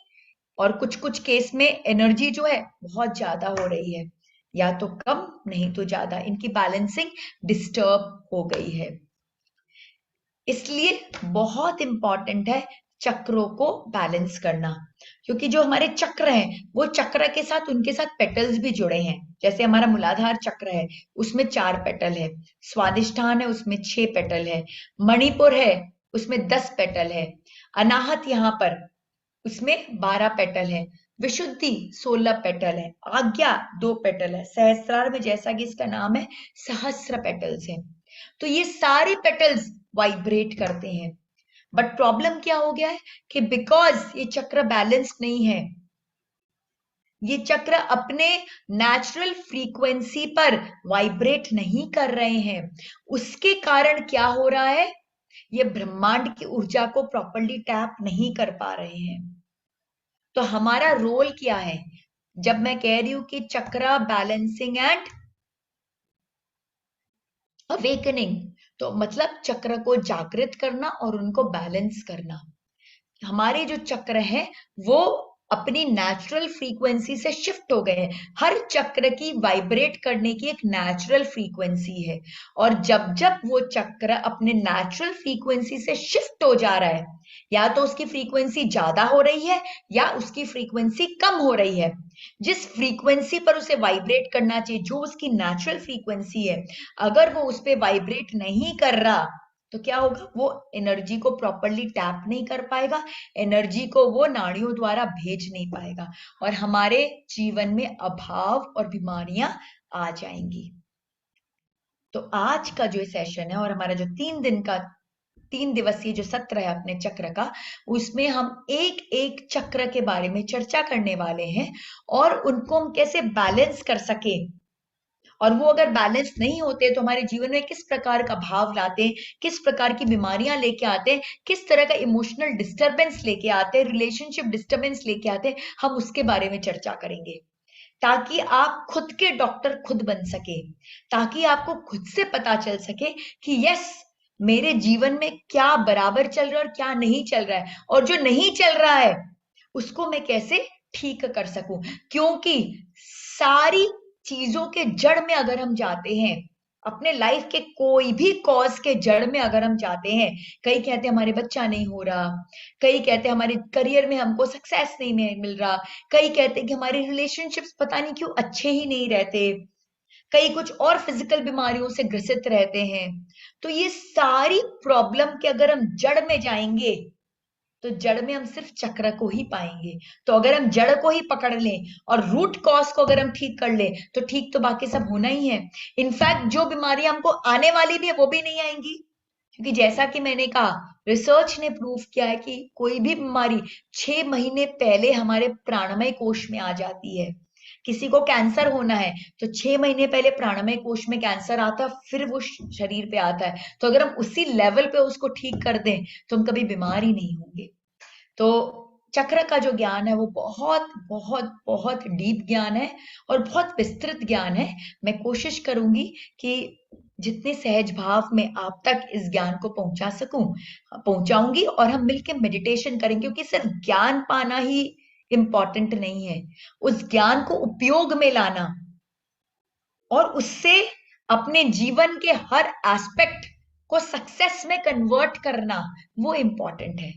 और कुछ कुछ केस में एनर्जी जो है बहुत ज्यादा हो रही है, या तो कम नहीं तो ज्यादा, इनकी बैलेंसिंग डिस्टर्ब हो गई है। इसलिए बहुत इंपॉर्टेंट है चक्रों को बैलेंस करना, क्योंकि जो हमारे चक्र हैं वो चक्र के साथ उनके साथ पेटल्स भी जुड़े हैं। जैसे हमारा मूलाधार चक्र है उसमें 4 पेटल है, स्वादिष्ठान है उसमें 6 पेटल है, मणिपुर है उसमें 10 पेटल है, अनाहत यहाँ पर उसमें 12 पेटल है, विशुद्धि 16 पेटल है, आज्ञा 2 पेटल है, सहस्रार में जैसा कि इसका नाम है सहस्र पेटल्स है। तो ये सारे पेटल्स वाइब्रेट करते हैं। बट प्रॉब्लम क्या हो गया है कि बिकॉज ये चक्र बैलेंस्ड नहीं है, ये चक्र अपने नेचुरल फ्रीक्वेंसी पर वाइब्रेट नहीं कर रहे हैं, उसके कारण क्या हो रहा है, ये ब्रह्मांड की ऊर्जा को प्रॉपरली टैप नहीं कर पा रहे हैं। तो हमारा रोल क्या है? जब मैं कह रही हूं कि चक्र बैलेंसिंग एंड अवेकनिंग, तो मतलब चक्र को जागृत करना और उनको बैलेंस करना। हमारे जो चक्र हैं वो अपनी नेचुरल फ्रीक्वेंसी से शिफ्ट हो गए हैं। हर चक्र की वाइब्रेट करने की एक नेचुरल फ्रीक्वेंसी है, और जब जब वो चक्र अपने नेचुरल फ्रीक्वेंसी से शिफ्ट हो जा रहा है, या तो उसकी फ्रीक्वेंसी ज्यादा हो रही है या उसकी फ्रीक्वेंसी कम हो रही है, जिस फ्रीक्वेंसी पर उसे वाइब्रेट करना चाहिए, जो उसकी नेचुरल फ्रीक्वेंसी है, अगर वो उस पर वाइब्रेट नहीं कर रहा तो क्या होगा, वो एनर्जी को प्रॉपरली टैप नहीं कर पाएगा, एनर्जी को वो नाड़ियों द्वारा भेज नहीं पाएगा, और हमारे जीवन में अभाव और बीमारियां आ जाएंगी। तो आज का जो सेशन है और हमारा जो 3 दिवसीय जो सत्र है अपने चक्र का, उसमें हम एक एक चक्र के बारे में चर्चा करने वाले हैं और उनको हम कैसे बैलेंस कर सके, और वो अगर बैलेंस नहीं होते तो हमारे जीवन में किस प्रकार का भाव लाते हैं, किस प्रकार की बीमारियां लेके आते हैं, किस तरह का इमोशनल डिस्टरबेंस लेके आते हैं, रिलेशनशिप डिस्टरबेंस लेके आते हैं, हम उसके बारे में चर्चा करेंगे, ताकि आप खुद के डॉक्टर खुद बन सके, ताकि आपको खुद से पता चल सके कि यस, मेरे जीवन में क्या बराबर चल रहा है और क्या नहीं चल रहा है, और जो नहीं चल रहा है उसको मैं कैसे ठीक कर सकूं। क्योंकि सारी चीजों के जड़ में अगर हम जाते हैं, अपने लाइफ के कोई भी कॉज के जड़ में अगर हम जाते हैं, कई कहते हैं हमारे बच्चा नहीं हो रहा, कई कहते हैं हमारे करियर में हमको सक्सेस नहीं मिल रहा, कई कहते हैं कि हमारे रिलेशनशिप्स पता नहीं क्यों अच्छे ही नहीं रहते, कई कुछ और फिजिकल बीमारियों से ग्रसित रहते हैं। तो ये सारी प्रॉब्लम के अगर हम जड़ में जाएंगे तो जड़ में हम सिर्फ चक्र को ही पाएंगे। तो अगर हम जड़ को ही पकड़ लें और रूट कॉज को अगर हम ठीक कर लें तो ठीक तो बाकी सब होना ही है। इनफैक्ट जो बीमारियां हमको आने वाली भी है वो भी नहीं आएंगी, क्योंकि जैसा कि मैंने कहा, रिसर्च ने प्रूव किया है कि कोई भी बीमारी 6 महीने पहले हमारे प्राणमय कोश में आ जाती है। किसी को कैंसर होना है तो 6 महीने पहले प्राणमय कोश में कैंसर आता है, फिर वो शरीर पे आता है। तो अगर हम उसी लेवल पे उसको ठीक कर दें तो हम कभी बीमार ही नहीं होंगे। तो चक्र का जो ज्ञान है वो बहुत बहुत बहुत डीप ज्ञान है और बहुत विस्तृत ज्ञान है। मैं कोशिश करूंगी कि जितने सहज भाव में आप तक इस ज्ञान को पहुंचाऊंगी, और हम मिलकर मेडिटेशन करेंगे, क्योंकि सिर्फ ज्ञान पाना ही इंपॉर्टेंट नहीं है। उस ज्ञान को उपयोग में लाना और उससे अपने जीवन के हर एस्पेक्ट को सक्सेस में कन्वर्ट करना, वो इंपॉर्टेंट है।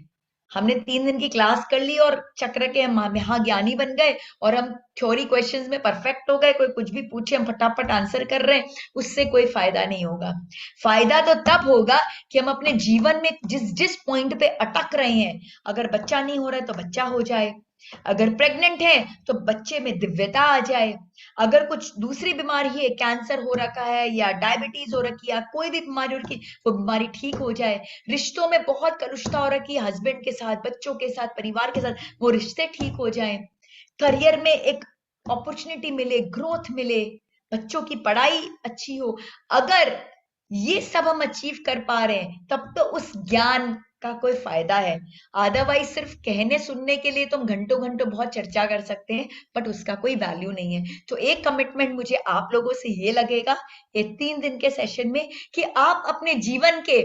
हमने 3 दिन की क्लास कर ली और चक्र के हम महाज्ञानी बन गए और हम थ्योरी क्वेश्चंस में परफेक्ट हो गए, कोई कुछ भी पूछे हम फटाफट आंसर कर रहे हैं, उससे कोई फायदा नहीं होगा। फायदा तो तब होगा कि हम अपने जीवन में जिस जिस पॉइंट पे अटक रहे हैं, अगर बच्चा नहीं हो रहा है तो बच्चा हो जाए, अगर प्रेग्नेंट है तो बच्चे में दिव्यता आ जाए, अगर कुछ दूसरी बीमारी है, कैंसर हो रखा है या डायबिटीज हो रखी है, कोई भी बीमारी हो रखी, वो बीमारी ठीक हो जाए, रिश्तों में बहुत कलुषता हो रखी है, हस्बैंड के साथ, बच्चों के साथ, परिवार के साथ, वो रिश्ते ठीक हो जाए, करियर में एक अपॉर्चुनिटी मिले, ग्रोथ मिले, बच्चों की पढ़ाई अच्छी हो, अगर ये सब हम अचीव कर पा रहे हैं तब तो उस ज्ञान का कोई फायदा है। अदरवाइज सिर्फ कहने सुनने के लिए तो हम घंटों घंटों बहुत चर्चा कर सकते हैं, बट उसका कोई वैल्यू नहीं है। तो एक कमिटमेंट मुझे आप लोगों से ये लगेगा ये 3 दिन के सेशन में, कि आप अपने जीवन के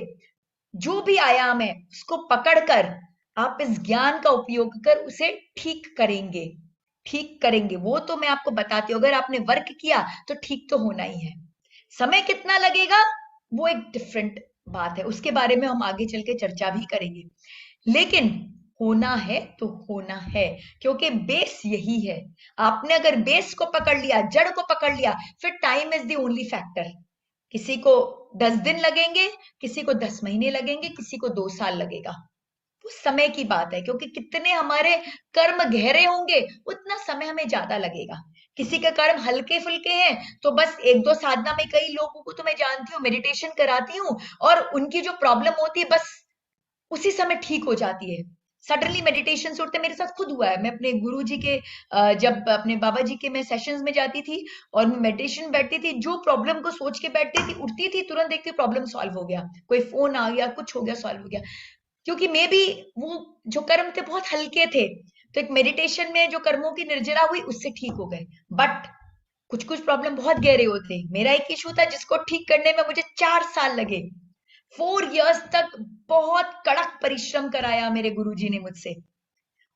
जो भी आयाम है उसको पकड़कर आप इस ज्ञान का उपयोग कर उसे ठीक करेंगे। ठीक करेंगे वो तो मैं आपको बताती हूँ, अगर आपने वर्क किया तो ठीक तो होना ही है। समय कितना लगेगा वो एक डिफरेंट बात है, उसके बारे में हम आगे चल के चर्चा भी करेंगे, लेकिन होना है तो होना है, क्योंकि बेस यही है। आपने अगर बेस को पकड़ लिया, जड़ को पकड़ लिया, फिर time is the only factor. किसी को 10 दिन लगेंगे, किसी को 10 महीने लगेंगे, किसी को 2 साल लगेगा, वो समय की बात है, क्योंकि कितने हमारे कर्म गहरे होंगे उतना समय हमें ज्यादा लगेगा। किसी के कर्म हल्के फुल्के हैं तो बस 1-2 साधना में, कई लोगों को तो मैं जानती हूँ मेडिटेशन कराती हूँ और उनकी जो प्रॉब्लम होती है बस उसी समय ठीक हो जाती है, सडनली मेडिटेशन से उठते। मेरे साथ खुद हुआ है, मैं अपने गुरु जी के जब अपने बाबा जी के मैं सेशंस में जाती थी और मैं मेडिटेशन बैठती थी, जो प्रॉब्लम को सोच के बैठती थी, उठती थी तुरंत देखती प्रॉब्लम सॉल्व हो गया, कोई फोन आ गया, कुछ हो गया, सॉल्व हो गया, क्योंकि मे बी वो जो कर्म थे बहुत हल्के थे, तो एक मेडिटेशन में जो कर्मों की निर्जरा हुई उससे ठीक हो गए। बट कुछ कुछ प्रॉब्लम बहुत गहरे होते। मेरा एक इशू था जिसको ठीक करने में मुझे 4 साल लगे, 4 इयर्स तक बहुत कड़क परिश्रम कराया मेरे गुरुजी ने मुझसे,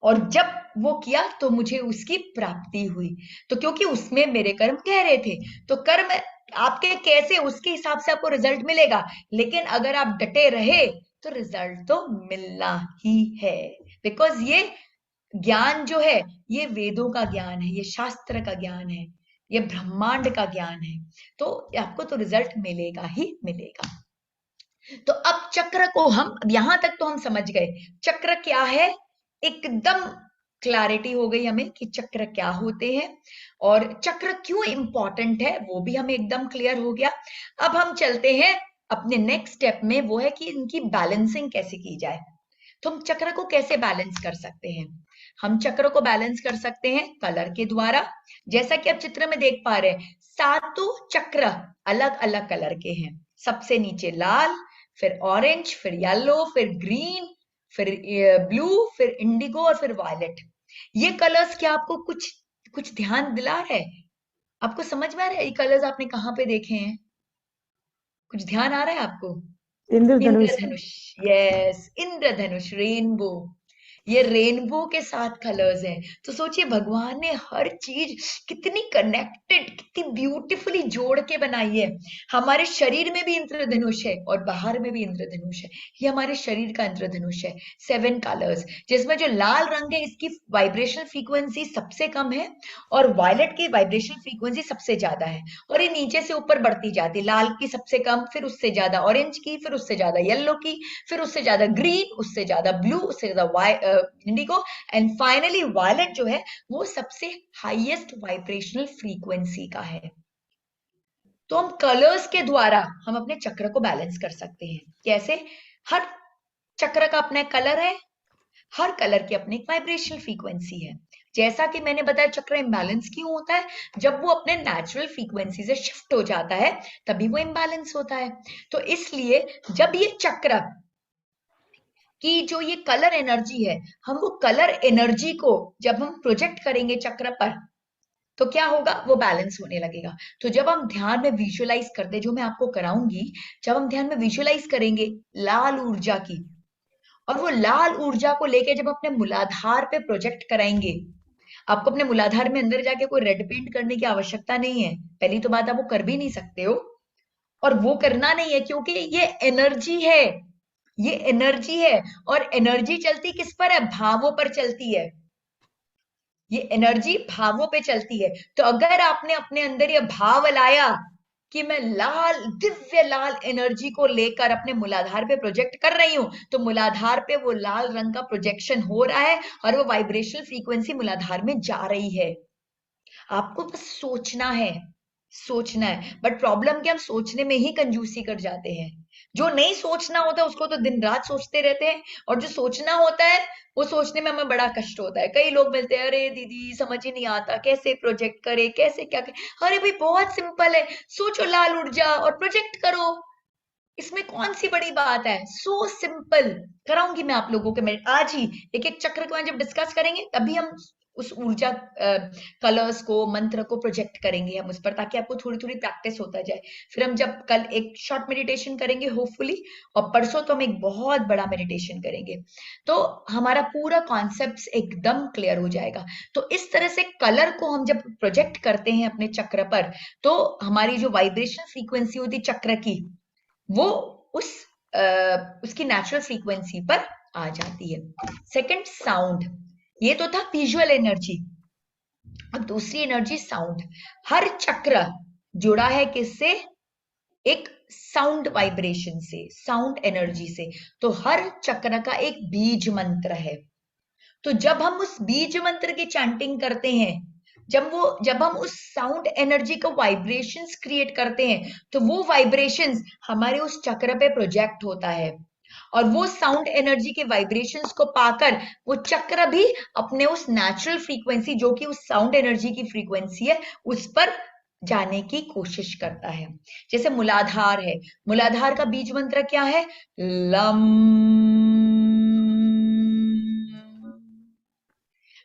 और जब वो किया तो मुझे उसकी प्राप्ति हुई। तो क्योंकि उसमें मेरे कर्म गहरे थे, तो कर्म आपके कैसे उसके हिसाब से आपको रिजल्ट मिलेगा, लेकिन अगर आप डटे रहे तो रिजल्ट तो मिलना ही है, बिकॉज ये ज्ञान जो है ये वेदों का ज्ञान है, ये शास्त्र का ज्ञान है, ये ब्रह्मांड का ज्ञान है, तो आपको तो रिजल्ट मिलेगा ही मिलेगा। तो अब चक्र को हम यहां तक तो हम समझ गए, चक्र क्या है, एकदम क्लैरिटी हो गई हमें कि चक्र क्या होते हैं और चक्र क्यों इंपॉर्टेंट है, वो भी हमें एकदम क्लियर हो गया। अब हम चलते हैं अपने नेक्स्ट स्टेप में, वो है कि इनकी बैलेंसिंग कैसे की जाए। तो हम चक्र को कैसे बैलेंस कर सकते हैं? हम चक्र को बैलेंस कर सकते हैं कलर के द्वारा। जैसा कि आप चित्र में देख पा रहे हैं, सातों चक्र अलग अलग कलर के हैं। सबसे नीचे लाल, फिर ऑरेंज, फिर येलो, फिर ग्रीन, फिर ब्लू, फिर इंडिगो और फिर वायलेट। ये कलर्स क्या आपको कुछ कुछ ध्यान दिला रहा है? आपको समझ में आ रहा है ये कलर्स आपने कहाँ पे देखे हैं? कुछ ध्यान आ रहा है आपको? इंद्रधनुष। इंद्रधनुष, यस, इंद्रधनुष, रेनबो। ये रेनबो के 7 कलर्स हैं। तो सोचिए भगवान ने हर चीज कितनी कनेक्टेड, कितनी ब्यूटीफुली जोड़ के बनाई है। हमारे शरीर में भी इंद्रधनुष है और बाहर में भी इंद्रधनुष है। ये हमारे शरीर का इंद्रधनुष है, 7 कलर्स, जिसमें जो लाल रंग है इसकी वाइब्रेशनल फ्रीक्वेंसी सबसे कम है और वायलेट की वाइब्रेशनल फ्रीक्वेंसी सबसे ज्यादा है, और ये नीचे से ऊपर बढ़ती जाती है। लाल की सबसे कम, फिर उससे ज्यादा ऑरेंज की, फिर उससे ज्यादा येलो की, फिर उससे ज्यादा ग्रीन, उससे ज्यादा ब्लू, उससे ज्यादा इंडिगो, एंड फाइनली वायलेट जो है वो सबसे हाईएस्ट वाइब्रेशनल फ्रीक्वेंसी का है। तो हम कलर्स के द्वारा हम अपने चक्र को बैलेंस कर सकते हैं। कैसे? हर चक्र का अपना कलर है, हर कलर की अपनी एक वाइब्रेशनल फ्रीक्वेंसी है। जैसा कि मैंने बताया चक्र इम्बैलेंस क्यों होता है, जब वो अपने नेचुरल फ्रीक्वेंसी से शिफ्ट हो जाता है तभी वो इम्बैलेंस होता है। तो इसलिए जब ये चक्र कि जो ये कलर एनर्जी है, हम वो कलर एनर्जी को जब हम प्रोजेक्ट करेंगे चक्र पर तो क्या होगा, वो बैलेंस होने लगेगा। तो जब हम ध्यान में विजुअलाइज करते, जो मैं आपको कराऊंगी, जब हम ध्यान में विजुअलाइज करेंगे लाल ऊर्जा की, और वो लाल ऊर्जा को लेके जब अपने मूलाधार पे प्रोजेक्ट कराएंगे, आपको अपने मूलाधार में अंदर जाके कोई रेड पेंट करने की आवश्यकता नहीं है। पहली तो बात, आप वो कर भी नहीं सकते हो, और वो करना नहीं है, क्योंकि ये एनर्जी है, ये एनर्जी है। और एनर्जी चलती किस पर है? भावों पर चलती है। ये एनर्जी भावों पे चलती है। तो अगर आपने अपने अंदर ये भाव लाया कि मैं लाल, दिव्य लाल एनर्जी को लेकर अपने मूलाधार पे प्रोजेक्ट कर रही हूं, तो मूलाधार पे वो लाल रंग का प्रोजेक्शन हो रहा है और वो वाइब्रेशनल फ्रीक्वेंसी मूलाधार में जा रही है। आपको बस सोचना है, सोचना है। बट प्रॉब्लम क्या, हम सोचने में ही कंजूसी कर जाते हैं। जो नहीं सोचना होता उसको तो दिन रात सोचते रहते हैं, और जो सोचना होता है वो सोचने में हमें बड़ा कष्ट होता है। कई लोग मिलते हैं, अरे दीदी समझ ही नहीं आता कैसे प्रोजेक्ट करे, कैसे क्या करे। अरे भाई बहुत सिंपल है, सोचो लाल ऊर्जा और प्रोजेक्ट करो, इसमें कौन सी बड़ी बात है? So simple. कराऊंगी मैं आप लोगों के, मैं आज ही एक एक चक्र को जब डिस्कस करेंगे तभी हम उस ऊर्जा कलर्स को, मंत्र को प्रोजेक्ट करेंगे हम उस पर, ताकि आपको थोड़ी थोड़ी प्रैक्टिस होता जाए। फिर हम जब कल एक शॉर्ट मेडिटेशन करेंगे होपफुली, और परसों तो हम एक बहुत बड़ा मेडिटेशन करेंगे, तो हमारा पूरा कॉन्सेप्ट एकदम क्लियर हो जाएगा। तो इस तरह से कलर को हम जब प्रोजेक्ट करते हैं अपने चक्र पर, तो हमारी जो वाइब्रेशन फ्रीक्वेंसी होती चक्र की, वो उस उसकी नेचुरल फ्रीक्वेंसी पर आ जाती है। Second, sound. ये तो था विजुअल एनर्जी। अब दूसरी एनर्जी साउंड। हर चक्र जुड़ा है किससे? एक साउंड वाइब्रेशन से, साउंड एनर्जी से। तो हर चक्र का एक बीज मंत्र है। तो जब हम उस बीज मंत्र की चैंटिंग करते हैं, जब हम उस साउंड एनर्जी को वाइब्रेशंस क्रिएट करते हैं, तो वो वाइब्रेशंस हमारे उस चक्र पे प्रोजेक्ट होता है, और वो साउंड एनर्जी के वाइब्रेशंस को पाकर वो चक्र भी अपने उस नेचुरल फ्रीक्वेंसी, जो कि उस साउंड एनर्जी की फ्रीक्वेंसी है, उस पर जाने की कोशिश करता है। जैसे मूलाधार है, मूलाधार का बीज मंत्र क्या है? लम।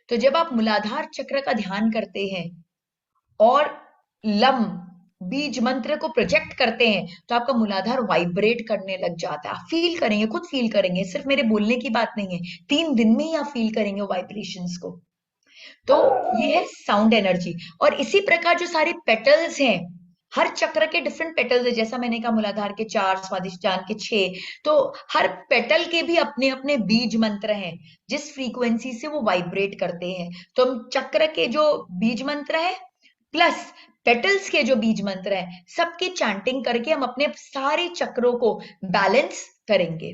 तो जब आप मूलाधार चक्र का ध्यान करते हैं और लम बीज मंत्र को प्रोजेक्ट करते हैं, तो आपका मूलाधार वाइब्रेट करने लग जाता है। आप फील करेंगे, खुद फील करेंगे, सिर्फ मेरे बोलने की बात नहीं है, 3 दिन में ही आप फील करेंगे वाइब्रेशंस को। तो ये है साउंड एनर्जी। और इसी प्रकार जो सारे पेटल्स हैं, हर चक्र के डिफरेंट पेटल्स है। जैसा मैंने कहा मूलाधार के 4, स्वादिष्टान के 6, तो हर पेटल के भी अपने अपने बीज मंत्र हैं, जिस फ्रीक्वेंसी से वो वाइब्रेट करते हैं। तो हम चक्र के जो बीज मंत्र है प्लस पेटल्स के जो बीज मंत्र है, सबकी चैंटिंग करके हम अपने सारे चक्रों को बैलेंस करेंगे।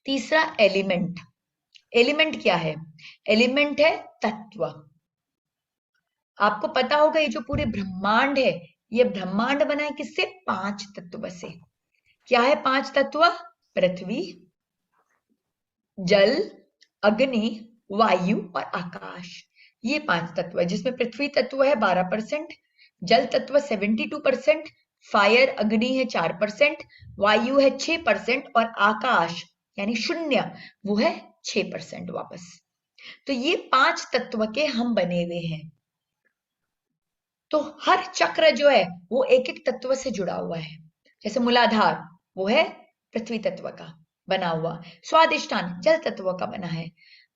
तीसरा, एलिमेंट। एलिमेंट क्या है? एलिमेंट है तत्व। आपको पता होगा ये जो पूरे ब्रह्मांड है, ये ब्रह्मांड बना है किससे? 5 तत्व से। क्या है 5 तत्व? पृथ्वी, जल, अग्नि, वायु और आकाश। ये 5 तत्व है, जिसमें पृथ्वी तत्व है 12%, जल तत्व 72%, फायर अग्नि है 4%, वायु है 6%, और आकाश यानी शून्य वो है 6% वापस। तो ये 5 तत्व के हम बने हुए हैं। तो हर चक्र जो है वो एक एक तत्व से जुड़ा हुआ है। जैसे मूलाधार वो है पृथ्वी तत्व का बना हुआ, स्वादिष्टान जल तत्व का बना है,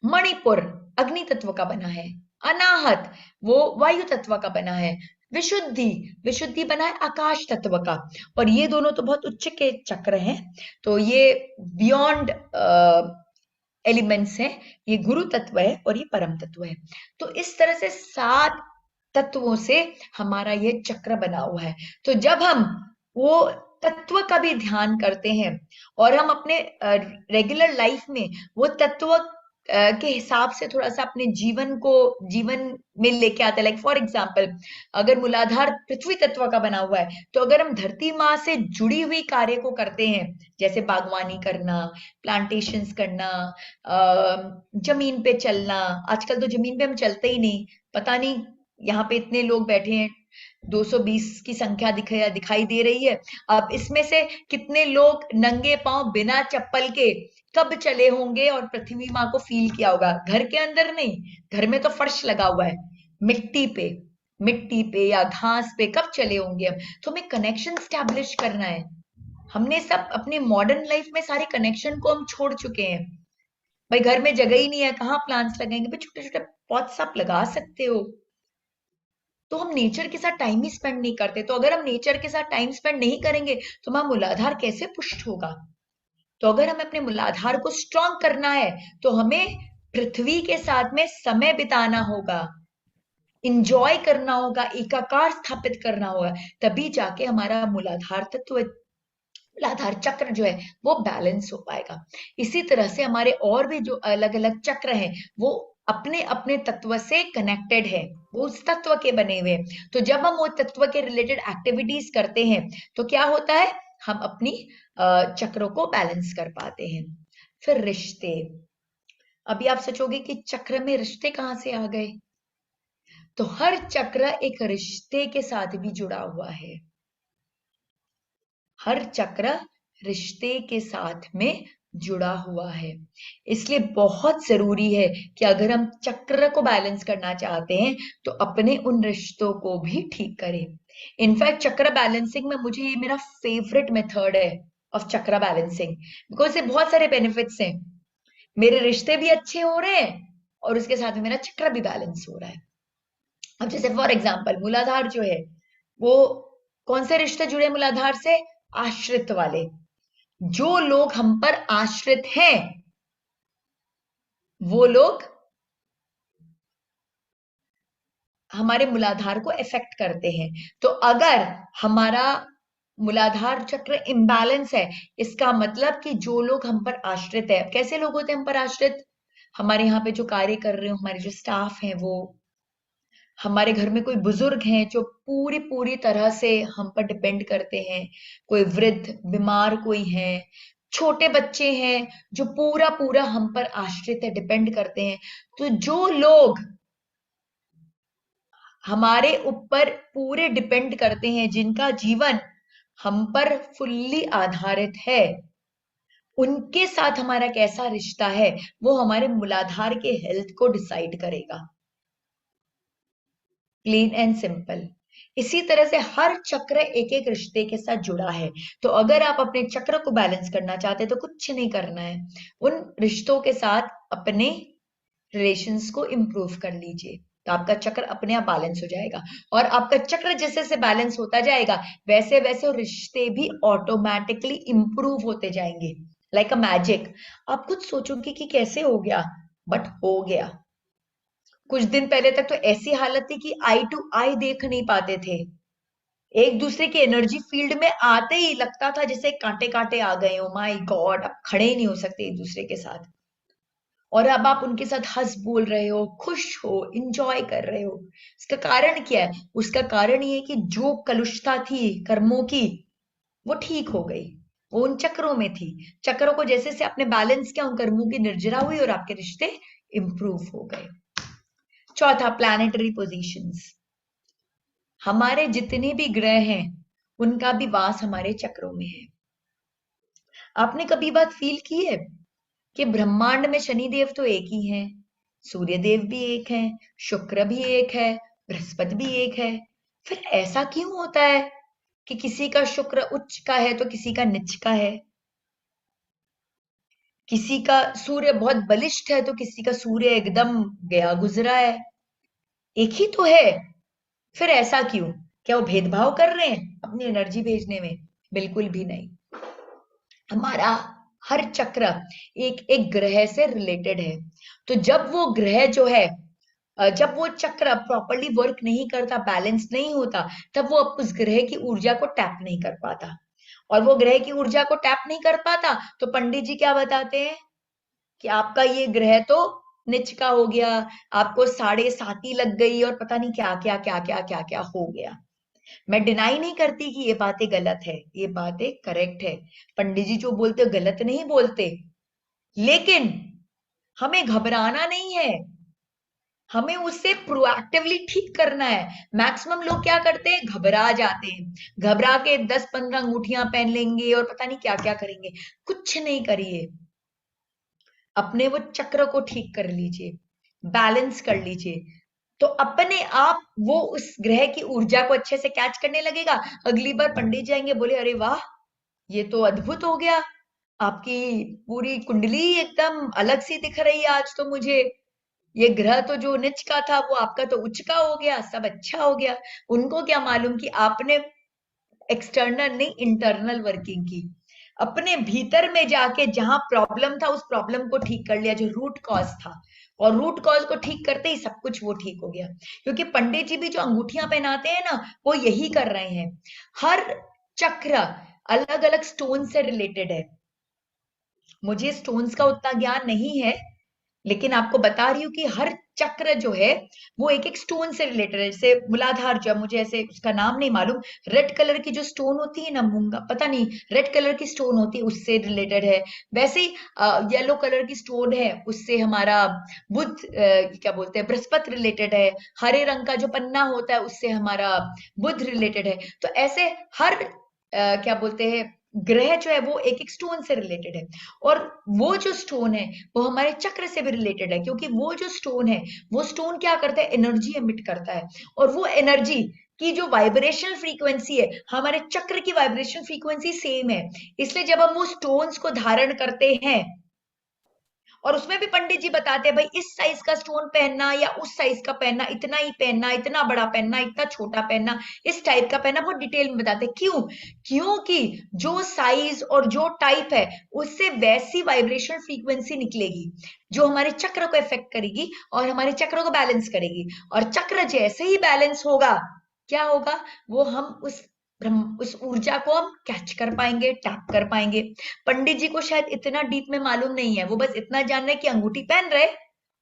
मणिपुर अग्नि तत्व का बना है, अनाहत वो वायु तत्व का बना है, विशुद्धि विशुद्धि बना है आकाश तत्व का। और ये दोनों तो बहुत उच्च के चक्र हैं, तो ये बियॉन्ड एलिमेंट्स हैं। ये गुरु तत्व है और ये परम तत्व है। तो इस तरह से 7 तत्वों से हमारा ये चक्र बना हुआ है। तो जब हम वो तत्व का भी ध्यान करते हैं और हम अपने रेगुलर लाइफ में वो तत्व के हिसाब से थोड़ा सा अपने जीवन में लेके आते हैं, लाइक फॉर एग्जाम्पल, अगर मूलाधार पृथ्वी तत्व का बना हुआ है, तो अगर हम धरती माँ से जुड़ी हुई कार्य को करते हैं, जैसे बागवानी करना, प्लांटेशंस करना, जमीन पे चलना। आजकल तो जमीन पे हम चलते ही नहीं, पता नहीं यहाँ पे इतने लोग बैठे हैं, 220 की संख्या दिखाई दे रही है। अब इसमें से कितने लोग नंगे पांव बिना चप्पल के कब चले होंगे और पृथ्वी माँ को फील किया होगा? घर के अंदर नहीं, घर में तो फर्श लगा हुआ है, मिट्टी पे या घास पे कब चले होंगे हम? तो हमें कनेक्शन स्टैब्लिश करना है। हमने सब अपने मॉडर्न लाइफ में सारे कनेक्शन को हम छोड़ चुके हैं। भाई घर में जगह ही नहीं है, कहाँ प्लांट्स लगाएंगे? भाई छोटे छोटे पॉट्स आप लगा सकते हो। तो हम नेचर के साथ टाइम ही स्पेंड नहीं करते। तो अगर हम नेचर के साथ टाइम स्पेंड नहीं करेंगे तो हमारा मूलाधार कैसे पुष्ट होगा? तो अगर हमें अपने मूलाधार को स्ट्रांग करना है तो हमें पृथ्वी के साथ में समय बिताना होगा, इंजॉय करना होगा, एकाकार स्थापित करना होगा, तभी जाके हमारा मूलाधार तत्व, मूलाधार चक्र जो है वो बैलेंस हो पाएगा। इसी तरह से हमारे और भी जो अलग अलग चक्र हैं वो अपने अपने तत्व से कनेक्टेड है, वो उस तत्व के बने हुए हैं। तो जब हम वो तत्व के रिलेटेड एक्टिविटीज करते हैं तो क्या होता है, हम अपनी चक्रों को बैलेंस कर पाते हैं। फिर रिश्ते। अभी आप सोचोगे कि चक्र में रिश्ते कहाँ से आ गए? तो हर चक्र एक रिश्ते के साथ भी जुड़ा हुआ है। हर चक्र रिश्ते के साथ में जुड़ा हुआ है। इसलिए बहुत जरूरी है कि अगर हम चक्र को बैलेंस करना चाहते हैं तो अपने उन रिश्तों को भी ठीक करें। इनफैक्ट चक्र बैलेंसिंग में मुझे ये मेरा फेवरेट मेथड है ऑफ चक्र बैलेंसिंग, बिकॉज ये बहुत सारे बेनिफिट्स हैं। मेरे रिश्ते भी अच्छे हो रहे हैं और उसके साथ में मेरा चक्र भी बैलेंस हो रहा है। अब जैसे फॉर एग्जाम्पल मूलाधार जो है वो कौन से रिश्ते जुड़े मूलाधार से? आश्रित वाले। जो लोग हम पर आश्रित हैं वो लोग हमारे मूलाधार को इफेक्ट करते हैं। तो अगर हमारा मूलाधार चक्र इम्बैलेंस है, इसका मतलब कि जो लोग हम पर आश्रित है, कैसे लोग होते हैं हम पर आश्रित? हमारे यहाँ पे जो कार्य कर रहे हो, हमारे जो स्टाफ हैं, वो हमारे घर में कोई बुजुर्ग हैं जो पूरी पूरी तरह से हम पर डिपेंड करते हैं, कोई वृद्ध बीमार कोई है, छोटे बच्चे हैं जो पूरा पूरा हम पर आश्रित है, डिपेंड करते हैं। तो जो लोग हमारे ऊपर पूरे डिपेंड करते हैं, जिनका जीवन हम पर फुल्ली आधारित है, उनके साथ हमारा कैसा रिश्ता है वो हमारे मूलाधार के हेल्थ को डिसाइड करेगा। Plain and simple. इसी तरह से हर चक्र एक एक रिश्ते के साथ जुड़ा है। तो अगर आप अपने चक्र को बैलेंस करना चाहते हैं तो कुछ नहीं करना है, उन रिश्तों के साथ अपने रिलेशंस को इंप्रूव कर लीजिए, तो आपका चक्र अपने आप बैलेंस हो जाएगा। और आपका चक्र जैसे से बैलेंस होता जाएगा वैसे वैसे रिश्ते भी ऑटोमेटिकली इंप्रूव होते जाएंगे, लाइक अ मैजिक। आप खुद सोचोगे कि कैसे हो गया, बट हो गया। कुछ दिन पहले तक तो ऐसी हालत थी कि आई टू आई देख नहीं पाते थे, एक दूसरे के एनर्जी फील्ड में आते ही लगता था जैसे कांटे कांटे आ गए हो, माय गॉड, अब खड़े ही नहीं हो सकते एक दूसरे के साथ। और अब आप उनके साथ हंस बोल रहे हो, खुश हो, इंजॉय कर रहे हो। इसका कारण क्या है? उसका कारण ये है कि जो कलुषता थी कर्मों की वो ठीक हो गई, वो उन चक्रों में थी। चक्रों को जैसे से आपने बैलेंस किया, उन कर्मों की निर्जरा हुई और आपके रिश्ते इंप्रूव हो गए। चौथा, प्लैनेटरी पोजीशंस। हमारे जितने भी ग्रह हैं उनका भी वास हमारे चक्रों में है। आपने कभी बात फील की है कि ब्रह्मांड में शनि देव तो एक ही हैं, सूर्य देव भी एक है, शुक्र भी एक है, बृहस्पति भी एक है। फिर ऐसा क्यों होता है कि किसी का शुक्र उच्च का है तो किसी का नीच का है, किसी का सूर्य बहुत बलिष्ठ है तो किसी का सूर्य एकदम गया गुजरा है? एक ही तो है। फिर ऐसा क्यों? क्या वो भेदभाव कर रहे हैं अपनी एनर्जी भेजने में? बिल्कुल भी नहीं। हमारा हर चक्र एक एक ग्रह से रिलेटेड है। तो जब वो ग्रह जो है, जब वो चक्र प्रॉपरली वर्क नहीं करता, बैलेंस नहीं होता, तब वो उस ग्रह की ऊर्जा को टैप नहीं कर पाता। और वो ग्रह की ऊर्जा को टैप नहीं कर पाता तो पंडित जी क्या बताते हैं कि आपका ये ग्रह तो नीच का हो गया, आपको 7.5 लग गई और पता नहीं क्या क्या क्या क्या क्या क्या हो गया। मैं डिनाई नहीं करती कि ये बातें गलत है, ये बातें करेक्ट है, पंडित जी जो बोलते गलत नहीं बोलते, लेकिन हमें घबराना नहीं है, हमें उससे प्रोएक्टिवली ठीक करना है। मैक्सिमम लोग क्या करते हैं, घबरा जाते हैं, घबरा के 10-15 अंगूठियां पहन लेंगे और पता नहीं क्या क्या करेंगे। कुछ नहीं करिए, अपने वो चक्र को ठीक कर लीजिए, बैलेंस कर लीजिए, तो अपने आप वो उस ग्रह की ऊर्जा को अच्छे से कैच करने लगेगा। अगली बार पंडित जाएंगे, बोले अरे वाह, ये तो अद्भुत हो गया, आपकी पूरी कुंडली एकदम अलग सी दिख रही है आज तो मुझे। ये ग्रह तो जो नीच का था वो आपका तो उच्च का हो गया, सब अच्छा हो गया। उनको क्या मालूम कि आपने एक्सटर्नल नहीं इंटरनल वर्किंग की, अपने भीतर में जाके जहां प्रॉब्लम था उस प्रॉब्लम को ठीक कर लिया, जो रूट कॉज था। और रूट कॉज को ठीक करते ही सब कुछ वो ठीक हो गया। क्योंकि पंडित जी भी जो अंगूठियां पहनाते हैं ना, वो यही कर रहे हैं। हर चक्र अलग अलग स्टोन से रिलेटेड है। मुझे स्टोन्स का उतना ज्ञान नहीं है, लेकिन आपको बता रही हूँ कि हर चक्र जो है वो एक एक स्टोन से रिलेटेड है। जैसे मूलाधार, जब मुझे ऐसे उसका नाम नहीं मालूम, रेड कलर की जो स्टोन होती है ना, मूंगा पता नहीं, रेड कलर की स्टोन होती है उससे रिलेटेड है। वैसे ही येलो कलर की स्टोन है, उससे हमारा बुध क्या बोलते हैं, बृहस्पति रिलेटेड है। हरे रंग का जो पन्ना होता है उससे हमारा बुध रिलेटेड है। तो ऐसे हर क्या बोलते हैं, ग्रह जो है वो एक एक स्टोन से रिलेटेड है। और वो जो स्टोन है वो हमारे चक्र से भी रिलेटेड है, क्योंकि वो जो स्टोन है, वो स्टोन क्या करता है, एनर्जी एमिट करता है। और वो एनर्जी की जो वाइब्रेशनल फ्रीक्वेंसी है, हमारे चक्र की वाइब्रेशन फ्रीक्वेंसी सेम है। इसलिए जब हम वो स्टोन्स को धारण करते हैं, और उसमें भी पंडित जी बताते हैं भाई इस साइज का स्टोन पहनना या उस साइज का पहनना, इतना ही पहनना, इतना बड़ा पहनना, इतना छोटा पहनना, इस टाइप का पहनना, बहुत डिटेल में बताते हैं। क्यों? क्योंकि जो साइज और जो टाइप है उससे वैसी वाइब्रेशन फ्रीक्वेंसी निकलेगी जो हमारे चक्र को इफेक्ट करेगी और हमारे चक्र को बैलेंस करेगी। और चक्र जैसे ही बैलेंस होगा, क्या होगा, वो हम उस ऊर्जा को हम कैच कर पाएंगे, टैप कर पाएंगे। पंडित जी को शायद इतना डीप में मालूम नहीं है, वो बस इतना जान रहे कि अंगूठी पहन रहे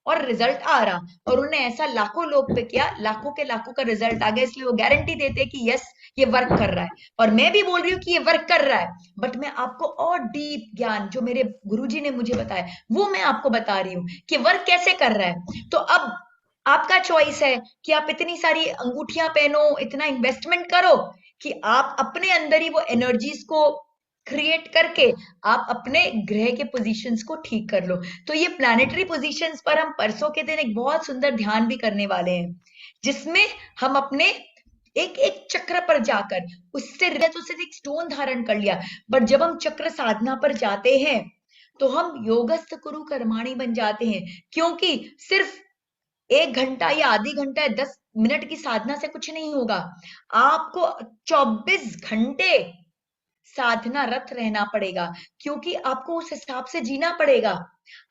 और रिजल्ट आ रहा। और उन्होंने ऐसा लाखों लोग पे किया, लाखों के लाखों का रिजल्ट आ गया, इसलिए वो गारंटी देते हैं कि यस ये वर्क कर रहा है। और मैं भी बोल रही हूँ कि ये वर्क कर रहा है, बट मैं आपको और डीप ज्ञान जो मेरे गुरुजी ने मुझे बताया वो मैं आपको बता रही हूँ कि वर्क कैसे कर रहा है। तो अब आपका चॉइस है कि आप इतनी सारी अंगूठियां पहनो, इतना इन्वेस्टमेंट करो कि आप अपने अंदर ही वो एनर्जीज को क्रिएट करके आप अपने ग्रह के पोजीशंस को ठीक कर लो। तो ये प्लैनेटरी पोजीशंस पर हम परसों के दिन एक बहुत सुंदर ध्यान भी करने वाले हैं, जिसमें हम अपने एक एक चक्र पर जाकर उससे तो सिर्फ एक स्टोन धारण कर लिया, बट जब हम चक्र साधना पर जाते हैं तो हम योगस्थ कुरु कर्माणी बन जाते हैं। क्योंकि सिर्फ 1 घंटा या आधी घंटा या 10 मिनट की साधना से कुछ नहीं होगा, आपको 24 घंटे साधना रत रहना पड़ेगा। क्योंकि आपको उस हिसाब से जीना पड़ेगा,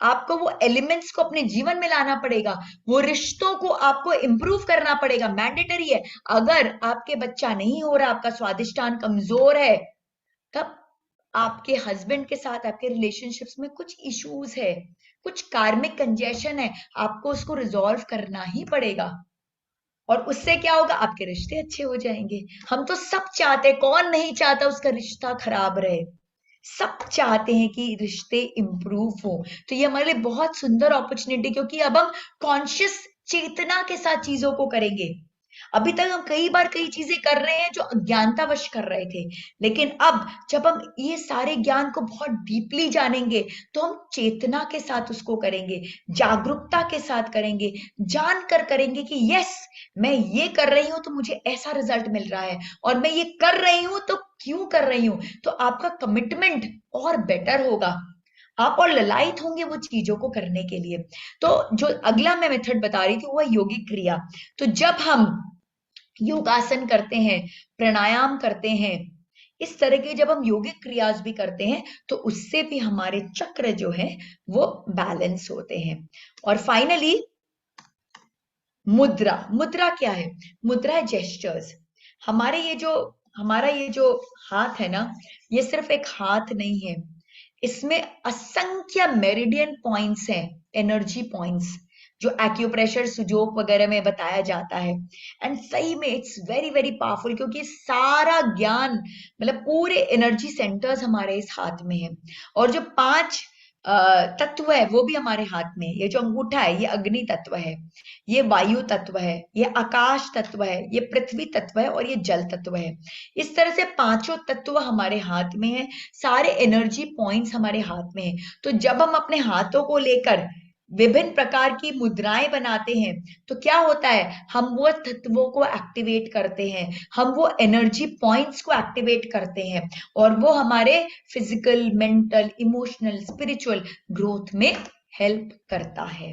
आपको वो एलिमेंट्स को अपने जीवन में लाना पड़ेगा, वो रिश्तों को आपको इंप्रूव करना पड़ेगा, मैंडेटरी है। अगर आपके बच्चा नहीं हो रहा, आपका स्वादिष्टान कमजोर है, तब आपके हस्बैंड के साथ आपके रिलेशनशिप्स में कुछ इश्यूज है, कुछ कार्मिक कंजेशन है, आपको उसको रिजॉल्व करना ही पड़ेगा। और उससे क्या होगा, आपके रिश्ते अच्छे हो जाएंगे। हम तो सब चाहते हैं, कौन नहीं चाहता उसका रिश्ता खराब रहे, सब चाहते हैं कि रिश्ते इंप्रूव हो। तो ये हमारे लिए बहुत सुंदर अपॉर्चुनिटी, क्योंकि अब हम कॉन्शियस चेतना के साथ चीजों को करेंगे। अभी तक हम कई बार कई चीजें कर रहे हैं जो अज्ञानतावश कर रहे थे, लेकिन अब जब हम ये सारे ज्ञान को बहुत डीपली जानेंगे तो हम चेतना के साथ उसको करेंगे, जागरूकता के साथ करेंगे, जानकर करेंगे कि यस मैं ये कर रही हूं तो मुझे ऐसा रिजल्ट मिल रहा है, और मैं ये कर रही हूं तो क्यों कर रही हूं। तो आपका कमिटमेंट और बेटर होगा, आप और ललायत होंगे वो चीजों को करने के लिए। तो जो अगला मैं मेथड बता रही थी वो है योगिक क्रिया। तो जब हम योगासन करते हैं, प्राणायाम करते हैं, इस तरह की जब हम योगिक क्रियाज भी करते हैं, तो उससे भी हमारे चक्र जो है वो बैलेंस होते हैं। और फाइनली मुद्रा। मुद्रा क्या है? मुद्रा है जेस्चर्स। हमारा ये जो हाथ है ना, ये सिर्फ एक हाथ नहीं है, इसमें असंख्य मेरिडियन पॉइंट्स हैं, एनर्जी पॉइंट्स, जो एक्यूप्रेशर सुजोक वगैरह में बताया जाता है। एंड सही में इट्स वेरी वेरी पावरफुल, क्योंकि सारा ज्ञान मतलब पूरे एनर्जी सेंटर्स हमारे इस हाथ में है। और जो 5 तत्व है वो भी हमारे हाथ में। ये जो अंगूठा है ये अग्नि तत्व है, ये वायु तत्व है, ये आकाश तत्व है, ये पृथ्वी तत्व है और ये जल तत्व है। इस तरह से पांचों तत्व हमारे हाथ में है, सारे एनर्जी पॉइंट्स हमारे हाथ में है। तो जब हम अपने हाथों को लेकर विभिन्न प्रकार की मुद्राएं बनाते हैं तो क्या होता है, हम वो तत्वों को एक्टिवेट करते हैं, हम वो एनर्जी पॉइंट्स को एक्टिवेट करते हैं और वो हमारे physical, mental, emotional, spiritual growth में हेल्प करता है।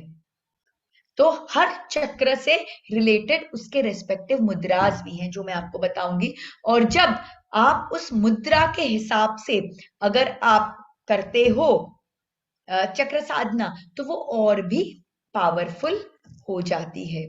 तो हर चक्र से रिलेटेड उसके रेस्पेक्टिव मुद्रास भी हैं जो मैं आपको बताऊंगी। और जब आप उस मुद्रा के हिसाब से अगर आप करते हो चक्र साधना तो वो और भी पावरफुल हो जाती है।